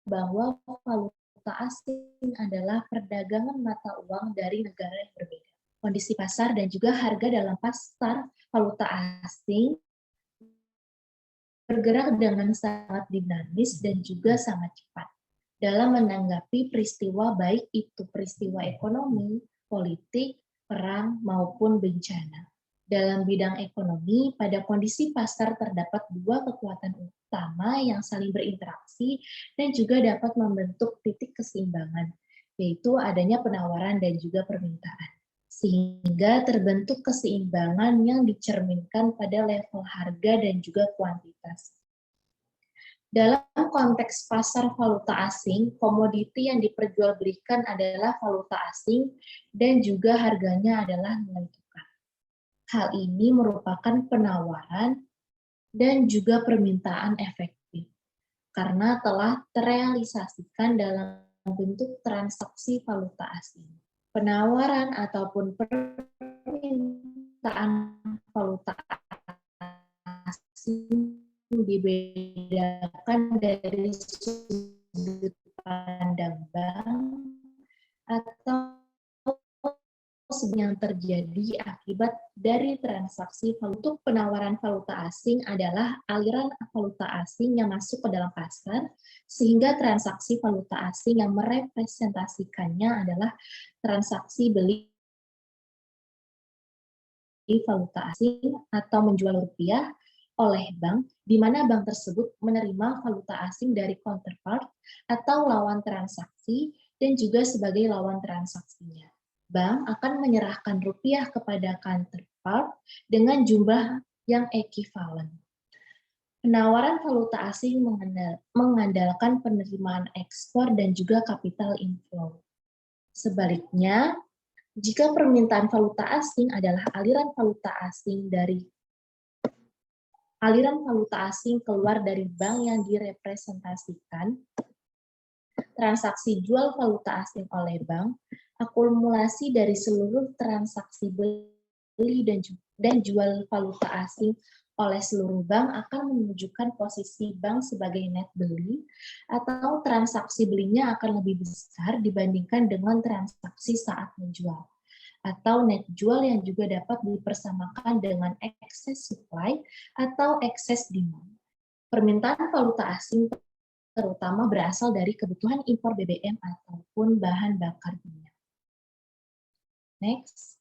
bahwa valuta asing adalah perdagangan mata uang dari negara yang berbeda. Kondisi pasar dan juga harga dalam pasar valuta asing bergerak dengan sangat dinamis dan juga sangat cepat dalam menanggapi peristiwa baik itu peristiwa ekonomi, politik, perang, maupun bencana. Dalam bidang ekonomi, pada kondisi pasar terdapat dua kekuatan utama yang saling berinteraksi dan juga dapat membentuk titik keseimbangan, yaitu adanya penawaran dan juga permintaan. Sehingga terbentuk keseimbangan yang dicerminkan pada level harga dan juga kuantitas. Dalam konteks pasar valuta asing, komoditi yang diperjualbelikan adalah valuta asing dan juga harganya adalah nilai tukar. Hal ini merupakan penawaran dan juga permintaan efektif karena telah terrealisasikan dalam bentuk transaksi valuta asing. Penawaran ataupun permintaan valuta asing dibedakan dari sudut pandang bank atau yang terjadi akibat dari transaksi. Untuk penawaran valuta asing adalah aliran valuta asing yang masuk ke dalam pasar, sehingga transaksi valuta asing yang merepresentasikannya adalah transaksi beli valuta asing atau menjual rupiah oleh bank, di mana bank tersebut menerima valuta asing dari counterpart atau lawan transaksi dan juga sebagai lawan transaksinya. Bank akan menyerahkan rupiah kepada counterpart dengan jumlah yang ekivalen. Penawaran valuta asing mengandalkan penerimaan ekspor dan juga capital inflow. Sebaliknya, jika permintaan valuta asing adalah aliran valuta asing keluar dari bank yang direpresentasikan, transaksi jual valuta asing oleh bank Akumulasi dari seluruh transaksi beli dan jual valuta asing oleh seluruh bank akan menunjukkan posisi bank sebagai net beli, atau transaksi belinya akan lebih besar dibandingkan dengan transaksi saat menjual, atau net jual yang juga dapat dipersamakan dengan excess supply atau excess demand. Permintaan valuta asing terutama berasal dari kebutuhan impor BBM ataupun bahan bakar minyak. Next.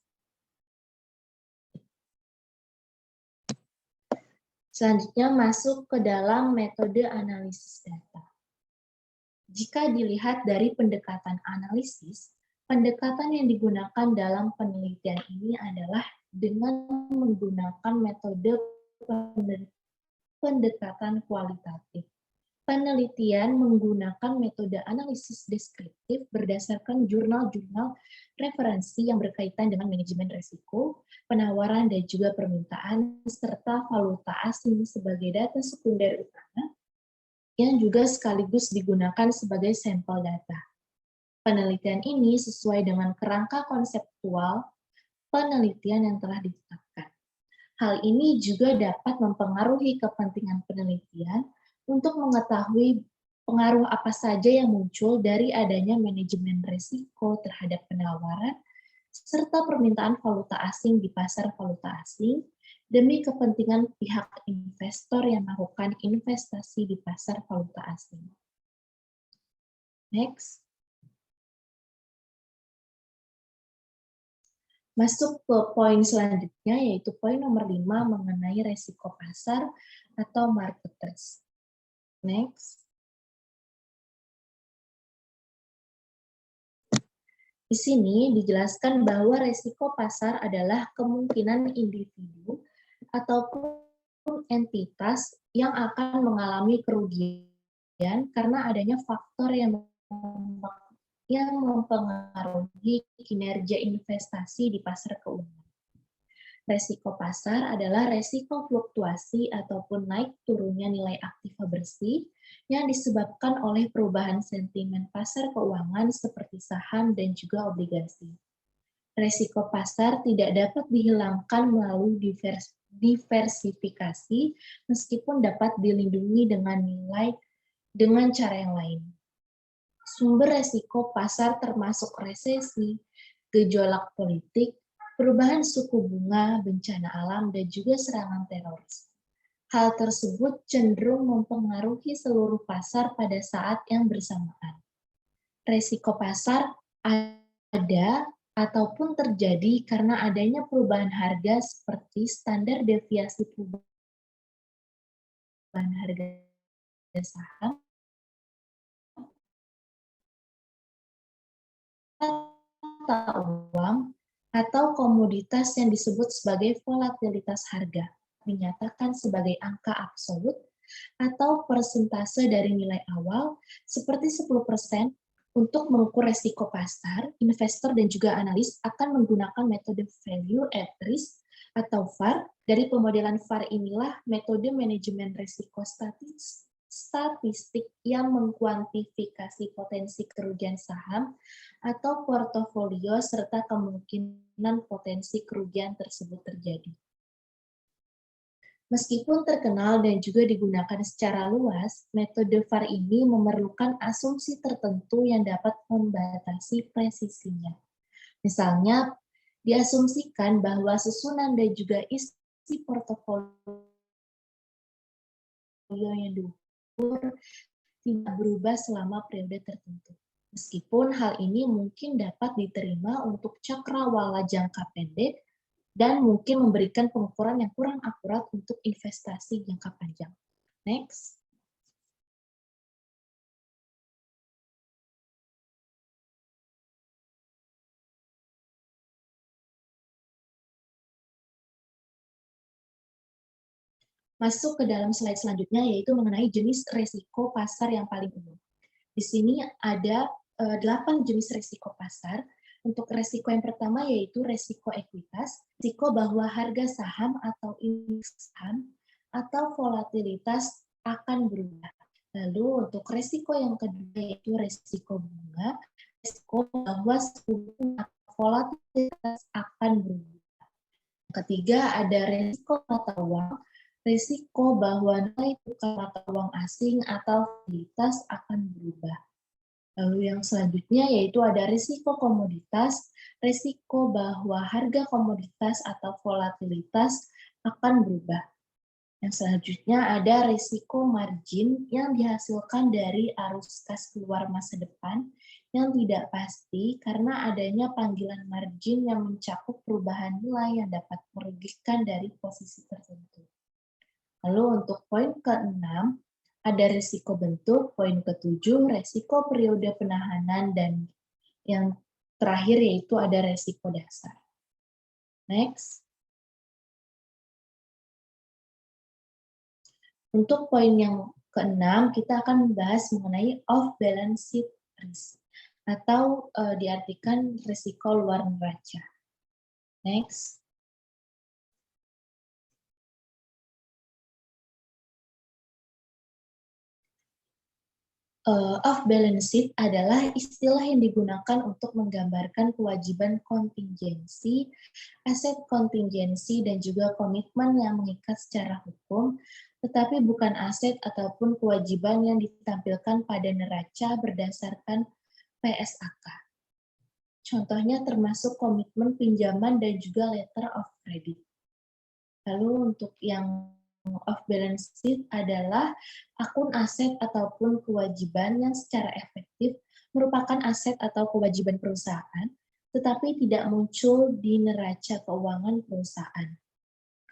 Selanjutnya masuk ke dalam metode analisis data. Jika dilihat dari pendekatan analisis, pendekatan yang digunakan dalam penelitian ini adalah dengan menggunakan metode pendekatan kualitatif. Penelitian menggunakan metode analisis deskriptif berdasarkan jurnal-jurnal referensi yang berkaitan dengan manajemen risiko, penawaran dan juga permintaan, serta valuta asing sebagai data sekunder utama yang juga sekaligus digunakan sebagai sampel data. Penelitian ini sesuai dengan kerangka konseptual penelitian yang telah ditetapkan. Hal ini juga dapat mempengaruhi kepentingan penelitian untuk mengetahui pengaruh apa saja yang muncul dari adanya manajemen risiko terhadap penawaran, serta permintaan valuta asing di pasar valuta asing, demi kepentingan pihak investor yang melakukan investasi di pasar valuta asing. Next. Masuk ke poin selanjutnya, yaitu poin nomor 5 mengenai resiko pasar atau market risk. Next. Di sini dijelaskan bahwa resiko pasar adalah kemungkinan individu ataupun entitas yang akan mengalami kerugian karena adanya faktor yang mempengaruhi kinerja investasi di pasar keuangan. Resiko pasar adalah resiko fluktuasi ataupun naik turunnya nilai aktiva bersih yang disebabkan oleh perubahan sentimen pasar keuangan seperti saham dan juga obligasi. Resiko pasar tidak dapat dihilangkan melalui diversifikasi meskipun dapat dilindungi dengan cara yang lain. Sumber resiko pasar termasuk resesi, gejolak politik, perubahan suku bunga, bencana alam, dan juga serangan teroris. Hal tersebut cenderung mempengaruhi seluruh pasar pada saat yang bersamaan. Resiko pasar ada ataupun terjadi karena adanya perubahan harga seperti standar deviasi perubahan harga saham, mata uang, atau komoditas yang disebut sebagai volatilitas harga, dinyatakan sebagai angka absolut atau persentase dari nilai awal seperti 10%. Untuk mengukur resiko pasar, investor dan juga analis akan menggunakan metode value at risk atau VAR. Dari pemodelan VAR inilah metode manajemen risiko statistik yang mengkuantifikasi potensi kerugian saham atau portofolio serta kemungkinan potensi kerugian tersebut terjadi. Meskipun terkenal dan juga digunakan secara luas, metode VAR ini memerlukan asumsi tertentu yang dapat membatasi presisinya. Misalnya, diasumsikan bahwa susunan dan juga isi portofolio yang diukur tidak berubah selama periode tertentu. Meskipun hal ini mungkin dapat diterima untuk cakrawala jangka pendek dan mungkin memberikan pengukuran yang kurang akurat untuk investasi jangka panjang. Next. Masuk ke dalam slide selanjutnya, yaitu mengenai jenis resiko pasar yang paling umum. Di sini ada 8 jenis resiko pasar. Untuk resiko yang pertama yaitu resiko ekuitas, risiko bahwa harga saham atau indeks saham atau volatilitas akan berubah. Lalu untuk resiko yang kedua yaitu resiko bunga, risiko bahwa suku bunga volatilitas akan berubah. Ketiga, ada risiko mata uang, risiko bahwa nilai tukar mata uang asing atau volatilitas akan berubah. Lalu yang selanjutnya yaitu ada risiko komoditas, risiko bahwa harga komoditas atau volatilitas akan berubah. Yang selanjutnya ada risiko margin yang dihasilkan dari arus kas keluar masa depan yang tidak pasti karena adanya panggilan margin yang mencakup perubahan nilai yang dapat merugikan dari posisi tertentu. Lalu untuk poin ke-6, ada risiko bentuk, poin ke-7, risiko periode penahanan, dan yang terakhir yaitu ada risiko dasar. Next. Untuk poin yang ke-6, kita akan membahas mengenai off-balance sheet risk, atau diartikan risiko luar neraca. Next. Off-balance sheet adalah istilah yang digunakan untuk menggambarkan kewajiban kontingensi, aset kontingensi, dan juga komitmen yang mengikat secara hukum, tetapi bukan aset ataupun kewajiban yang ditampilkan pada neraca berdasarkan PSAK. Contohnya termasuk komitmen pinjaman dan juga letter of credit. Lalu untuk yang off balance sheet adalah akun aset ataupun kewajiban yang secara efektif merupakan aset atau kewajiban perusahaan, tetapi tidak muncul di neraca keuangan perusahaan.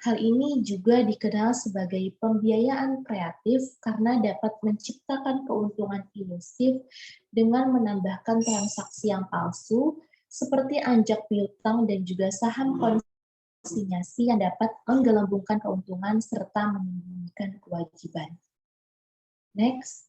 Hal ini juga dikenal sebagai pembiayaan kreatif karena dapat menciptakan keuntungan ilusif dengan menambahkan transaksi yang palsu seperti anjak piutang dan juga saham konsinyasi yang dapat menggelembungkan keuntungan serta menyembunyikan kewajiban. Next.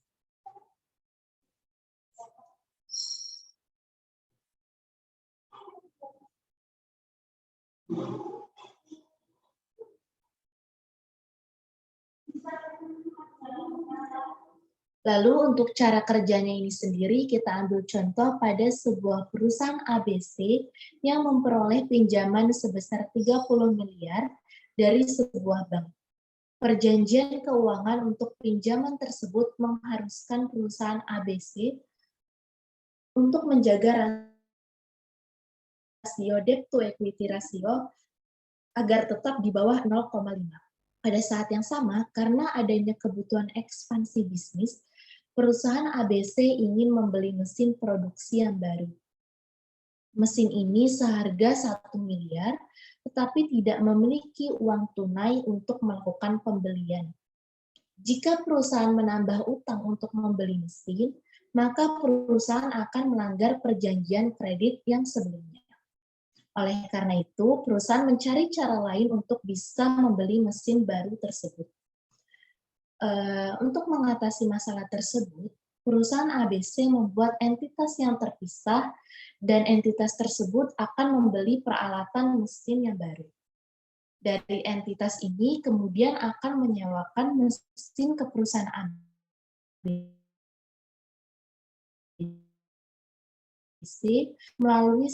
Lalu untuk cara kerjanya ini sendiri, kita ambil contoh pada sebuah perusahaan ABC yang memperoleh pinjaman sebesar 30 miliar dari sebuah bank. Perjanjian keuangan untuk pinjaman tersebut mengharuskan perusahaan ABC untuk menjaga rasio debt to equity ratio agar tetap di bawah 0,5. Pada saat yang sama, karena adanya kebutuhan ekspansi bisnis, perusahaan ABC ingin membeli mesin produksi yang baru. Mesin ini seharga 1 miliar, tetapi tidak memiliki uang tunai untuk melakukan pembelian. Jika perusahaan menambah utang untuk membeli mesin, maka perusahaan akan melanggar perjanjian kredit yang sebelumnya. Oleh karena itu, perusahaan mencari cara lain untuk bisa membeli mesin baru tersebut. Untuk mengatasi masalah tersebut, perusahaan ABC membuat entitas yang terpisah dan entitas tersebut akan membeli peralatan mesin yang baru. Dari entitas ini kemudian akan menyewakan mesin ke perusahaan ABC melalui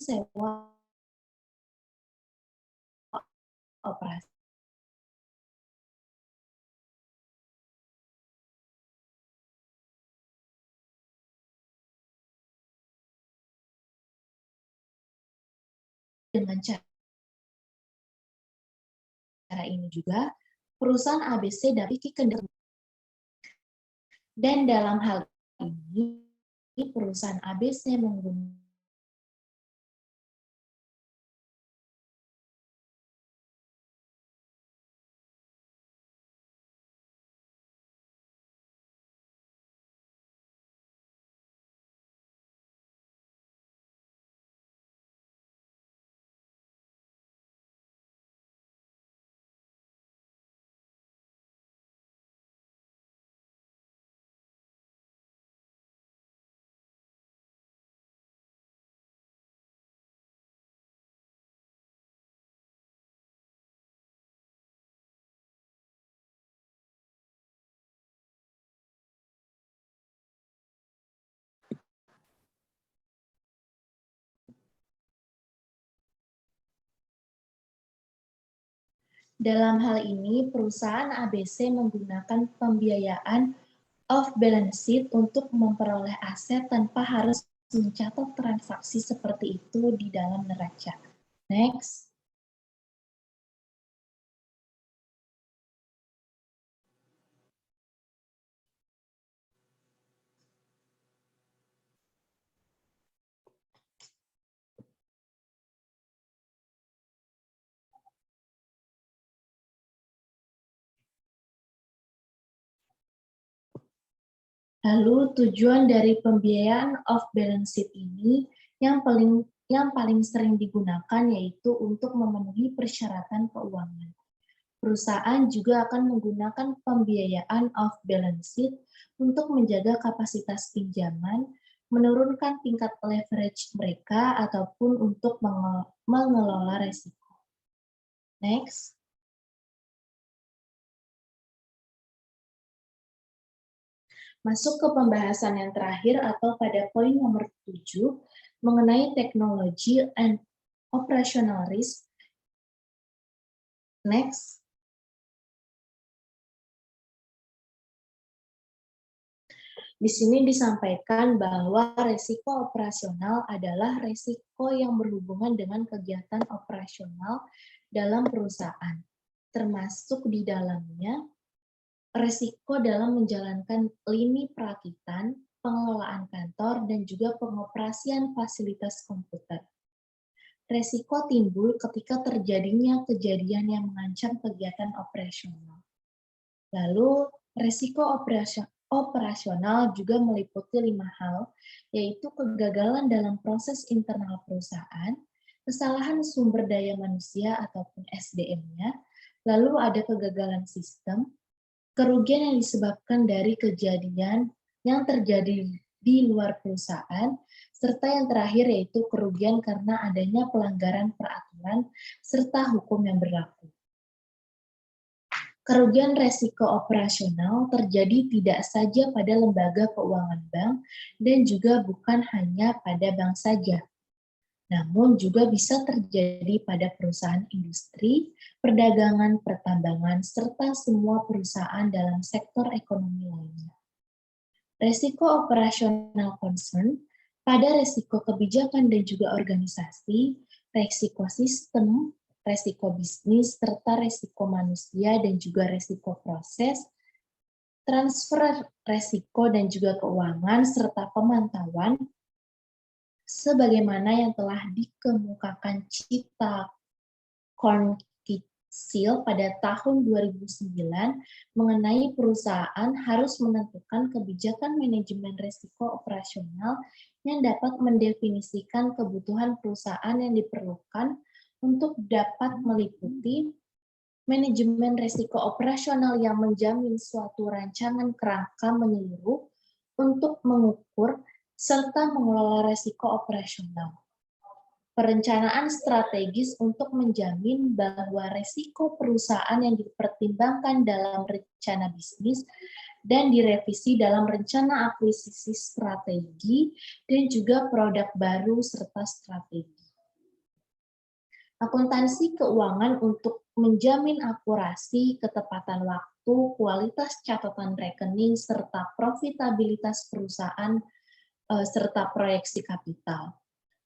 sewa operasi. Dengan cara ini juga, perusahaan ABC dapat kendaraan. Dan dalam hal ini, perusahaan ABC menggunakan Dalam hal ini, perusahaan ABC menggunakan pembiayaan off-balance sheet untuk memperoleh aset tanpa harus mencatat transaksi seperti itu di dalam neraca. Next. Lalu tujuan dari pembiayaan off-balance sheet ini yang paling sering digunakan yaitu untuk memenuhi persyaratan keuangan. Perusahaan juga akan menggunakan pembiayaan off-balance sheet untuk menjaga kapasitas pinjaman, menurunkan tingkat leverage mereka, ataupun untuk mengelola risiko. Next. Masuk ke pembahasan yang terakhir atau pada poin nomor 7 mengenai teknologi and operational risk. Next. Di sini disampaikan bahwa resiko operasional adalah resiko yang berhubungan dengan kegiatan operasional dalam perusahaan, termasuk di dalamnya resiko dalam menjalankan lini perakitan, pengelolaan kantor, dan juga pengoperasian fasilitas komputer. Resiko timbul ketika terjadinya kejadian yang mengancam kegiatan operasional. Lalu, resiko operasional juga meliputi 5 hal, yaitu kegagalan dalam proses internal perusahaan, kesalahan sumber daya manusia ataupun SDM-nya, lalu ada kegagalan sistem, kerugian yang disebabkan dari kejadian yang terjadi di luar perusahaan, serta yang terakhir yaitu kerugian karena adanya pelanggaran peraturan serta hukum yang berlaku. Kerugian resiko operasional terjadi tidak saja pada lembaga keuangan bank dan juga bukan hanya pada bank saja, namun juga bisa terjadi pada perusahaan industri, perdagangan, pertambangan, serta semua perusahaan dalam sektor ekonomi lainnya. Resiko operasional concern pada resiko kebijakan dan juga organisasi, resiko sistem, resiko bisnis, serta resiko manusia dan juga resiko proses, transfer resiko dan juga keuangan, serta pemantauan, sebagaimana yang telah dikemukakan Cipta Kornkicil pada tahun 2009 mengenai perusahaan harus menentukan kebijakan manajemen risiko operasional yang dapat mendefinisikan kebutuhan perusahaan yang diperlukan untuk dapat meliputi manajemen risiko operasional yang menjamin suatu rancangan kerangka menyeluruh untuk mengukur serta mengelola risiko operasional. Perencanaan strategis untuk menjamin bahwa risiko perusahaan yang dipertimbangkan dalam rencana bisnis dan direvisi dalam rencana akuisisi strategi dan juga produk baru serta strategi. Akuntansi keuangan untuk menjamin akurasi, ketepatan waktu, kualitas catatan rekening, serta profitabilitas perusahaan serta proyeksi kapital.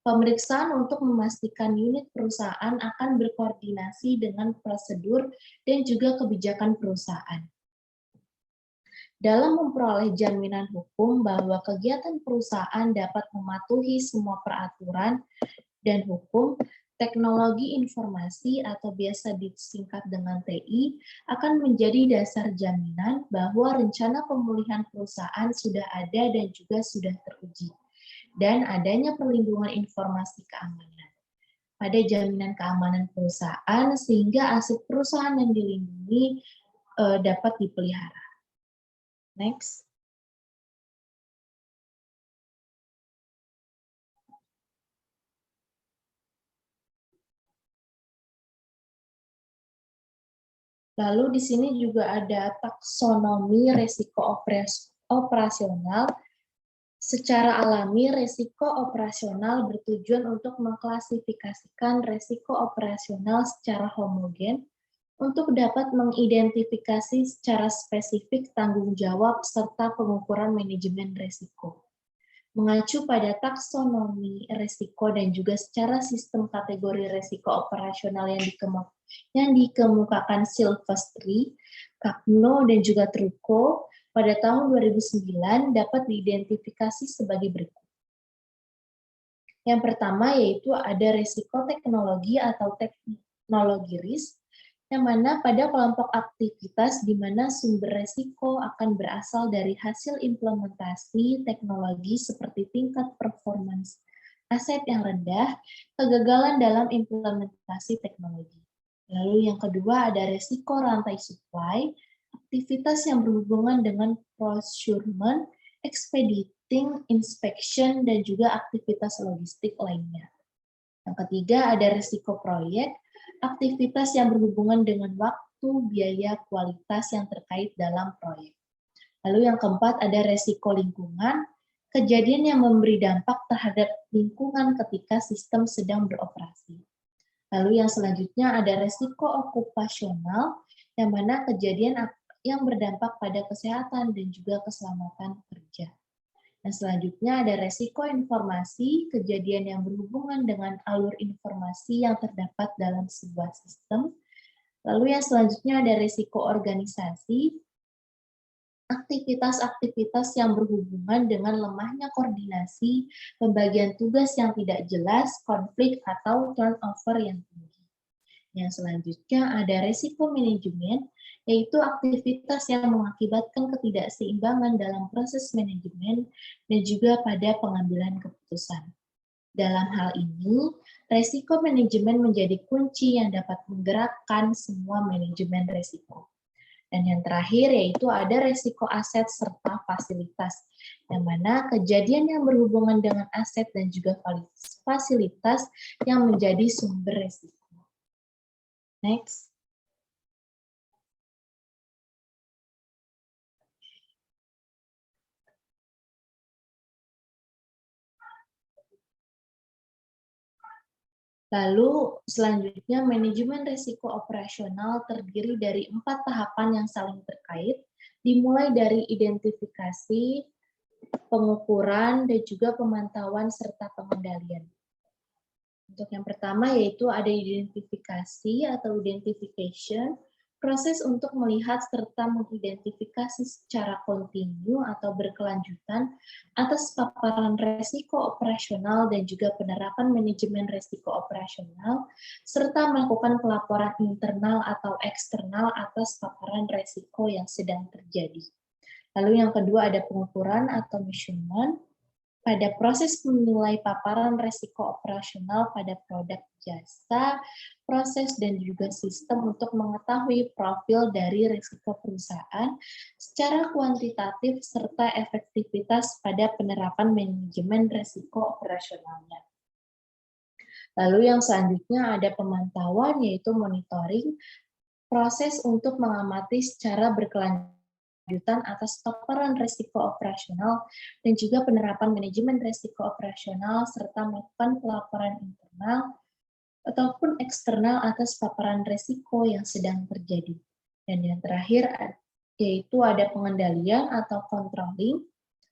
Pemeriksaan untuk memastikan unit perusahaan akan berkoordinasi dengan prosedur dan juga kebijakan perusahaan. Dalam memperoleh jaminan hukum bahwa kegiatan perusahaan dapat mematuhi semua peraturan dan hukum, teknologi informasi atau biasa disingkat dengan TI akan menjadi dasar jaminan bahwa rencana pemulihan perusahaan sudah ada dan juga sudah teruji, dan adanya perlindungan informasi keamanan pada jaminan keamanan perusahaan sehingga aset perusahaan yang dilindungi dapat dipelihara. Next. Lalu di sini juga ada taksonomi risiko operasional. Secara alami, risiko operasional bertujuan untuk mengklasifikasikan risiko operasional secara homogen untuk dapat mengidentifikasi secara spesifik tanggung jawab serta pengukuran manajemen risiko. Mengacu pada taksonomi risiko dan juga secara sistem kategori risiko operasional yang dikemukakan Silvestri, Cagno, dan juga Trucco pada tahun 2009 dapat diidentifikasi sebagai berikut. Yang pertama yaitu ada risiko teknologi atau teknologi risk, yang mana pada kelompok aktivitas di mana sumber risiko akan berasal dari hasil implementasi teknologi seperti tingkat performance aset yang rendah, kegagalan dalam implementasi teknologi. Lalu yang kedua ada risiko rantai supply, aktivitas yang berhubungan dengan procurement, expediting, inspection, dan juga aktivitas logistik lainnya. Yang ketiga ada risiko proyek, aktivitas yang berhubungan dengan waktu, biaya, kualitas yang terkait dalam proyek. Lalu yang keempat ada risiko lingkungan, kejadian yang memberi dampak terhadap lingkungan ketika sistem sedang beroperasi. Lalu yang selanjutnya ada risiko okupasional, yang mana kejadian yang berdampak pada kesehatan dan juga keselamatan kerja. Dan selanjutnya ada risiko informasi, kejadian yang berhubungan dengan alur informasi yang terdapat dalam sebuah sistem. Lalu yang selanjutnya ada risiko organisasi, aktivitas-aktivitas yang berhubungan dengan lemahnya koordinasi, pembagian tugas yang tidak jelas, konflik atau turnover yang tinggi. Yang selanjutnya ada risiko manajemen, yaitu aktivitas yang mengakibatkan ketidakseimbangan dalam proses manajemen dan juga pada pengambilan keputusan. Dalam hal ini, risiko manajemen menjadi kunci yang dapat menggerakkan semua manajemen risiko. Dan yang terakhir yaitu ada risiko aset serta fasilitas, yang mana kejadian yang berhubungan dengan aset dan juga fasilitas yang menjadi sumber risiko. Next. Lalu selanjutnya manajemen risiko operasional terdiri dari 4 tahapan yang saling terkait, dimulai dari identifikasi, pengukuran, dan juga pemantauan serta pengendalian. Untuk yang pertama yaitu ada identifikasi atau identification, proses untuk melihat serta mengidentifikasi secara kontinu atau berkelanjutan atas paparan risiko operasional dan juga penerapan manajemen risiko operasional, serta melakukan pelaporan internal atau eksternal atas paparan risiko yang sedang terjadi. Lalu yang kedua ada pengukuran atau measurement, pada proses menilai paparan risiko operasional pada produk jasa, proses dan juga sistem untuk mengetahui profil dari risiko perusahaan secara kuantitatif serta efektivitas pada penerapan manajemen risiko operasionalnya. Lalu yang selanjutnya ada pemantauan yaitu monitoring, proses untuk mengamati secara berkelanjutan atas paparan risiko operasional dan juga penerapan manajemen risiko operasional serta melakukan pelaporan internal ataupun eksternal atas paparan risiko yang sedang terjadi. Dan yang terakhir yaitu ada pengendalian atau controlling,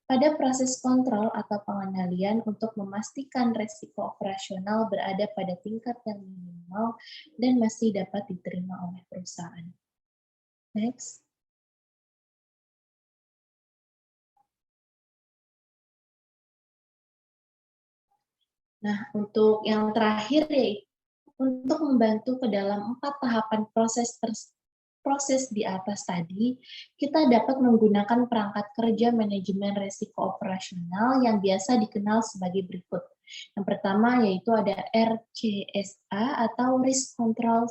pada proses kontrol atau pengendalian untuk memastikan risiko operasional berada pada tingkat yang minimal dan masih dapat diterima oleh perusahaan. Next. Nah, untuk yang terakhir yaitu untuk membantu ke dalam 4 tahapan proses di atas tadi, kita dapat menggunakan perangkat kerja manajemen risiko operasional yang biasa dikenal sebagai berikut. Yang pertama yaitu ada RCSA atau Risk Control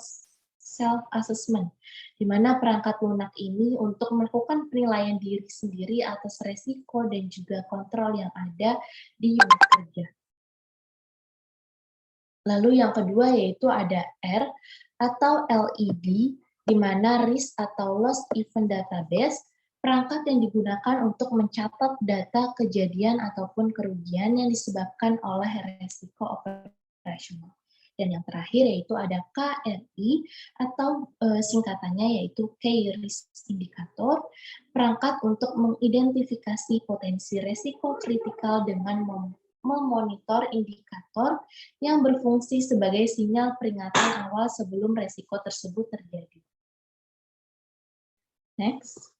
Self-Assessment, di mana perangkat lunak ini untuk melakukan penilaian diri sendiri atas risiko dan juga kontrol yang ada di unit kerja. Lalu yang kedua yaitu ada R atau LED, di mana Risk atau Lost Event Database, perangkat yang digunakan untuk mencatat data kejadian ataupun kerugian yang disebabkan oleh risiko operasional. Dan yang terakhir yaitu ada KRI atau singkatannya yaitu Key Risk Indicator, perangkat untuk mengidentifikasi potensi resiko kritikal dengan memonitor indikator yang berfungsi sebagai sinyal peringatan awal sebelum resiko tersebut terjadi. Next.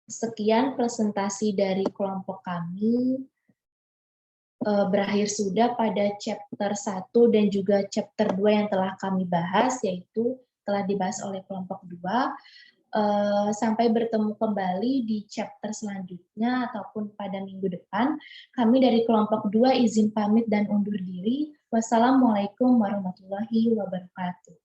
Sekian presentasi dari kelompok kami. Berakhir sudah pada chapter 1 dan juga chapter 2 yang telah kami bahas, yaitu telah dibahas oleh kelompok 2. Sampai bertemu kembali di chapter selanjutnya ataupun pada minggu depan. Kami dari kelompok 2 izin pamit dan undur diri. Wassalamualaikum warahmatullahi wabarakatuh.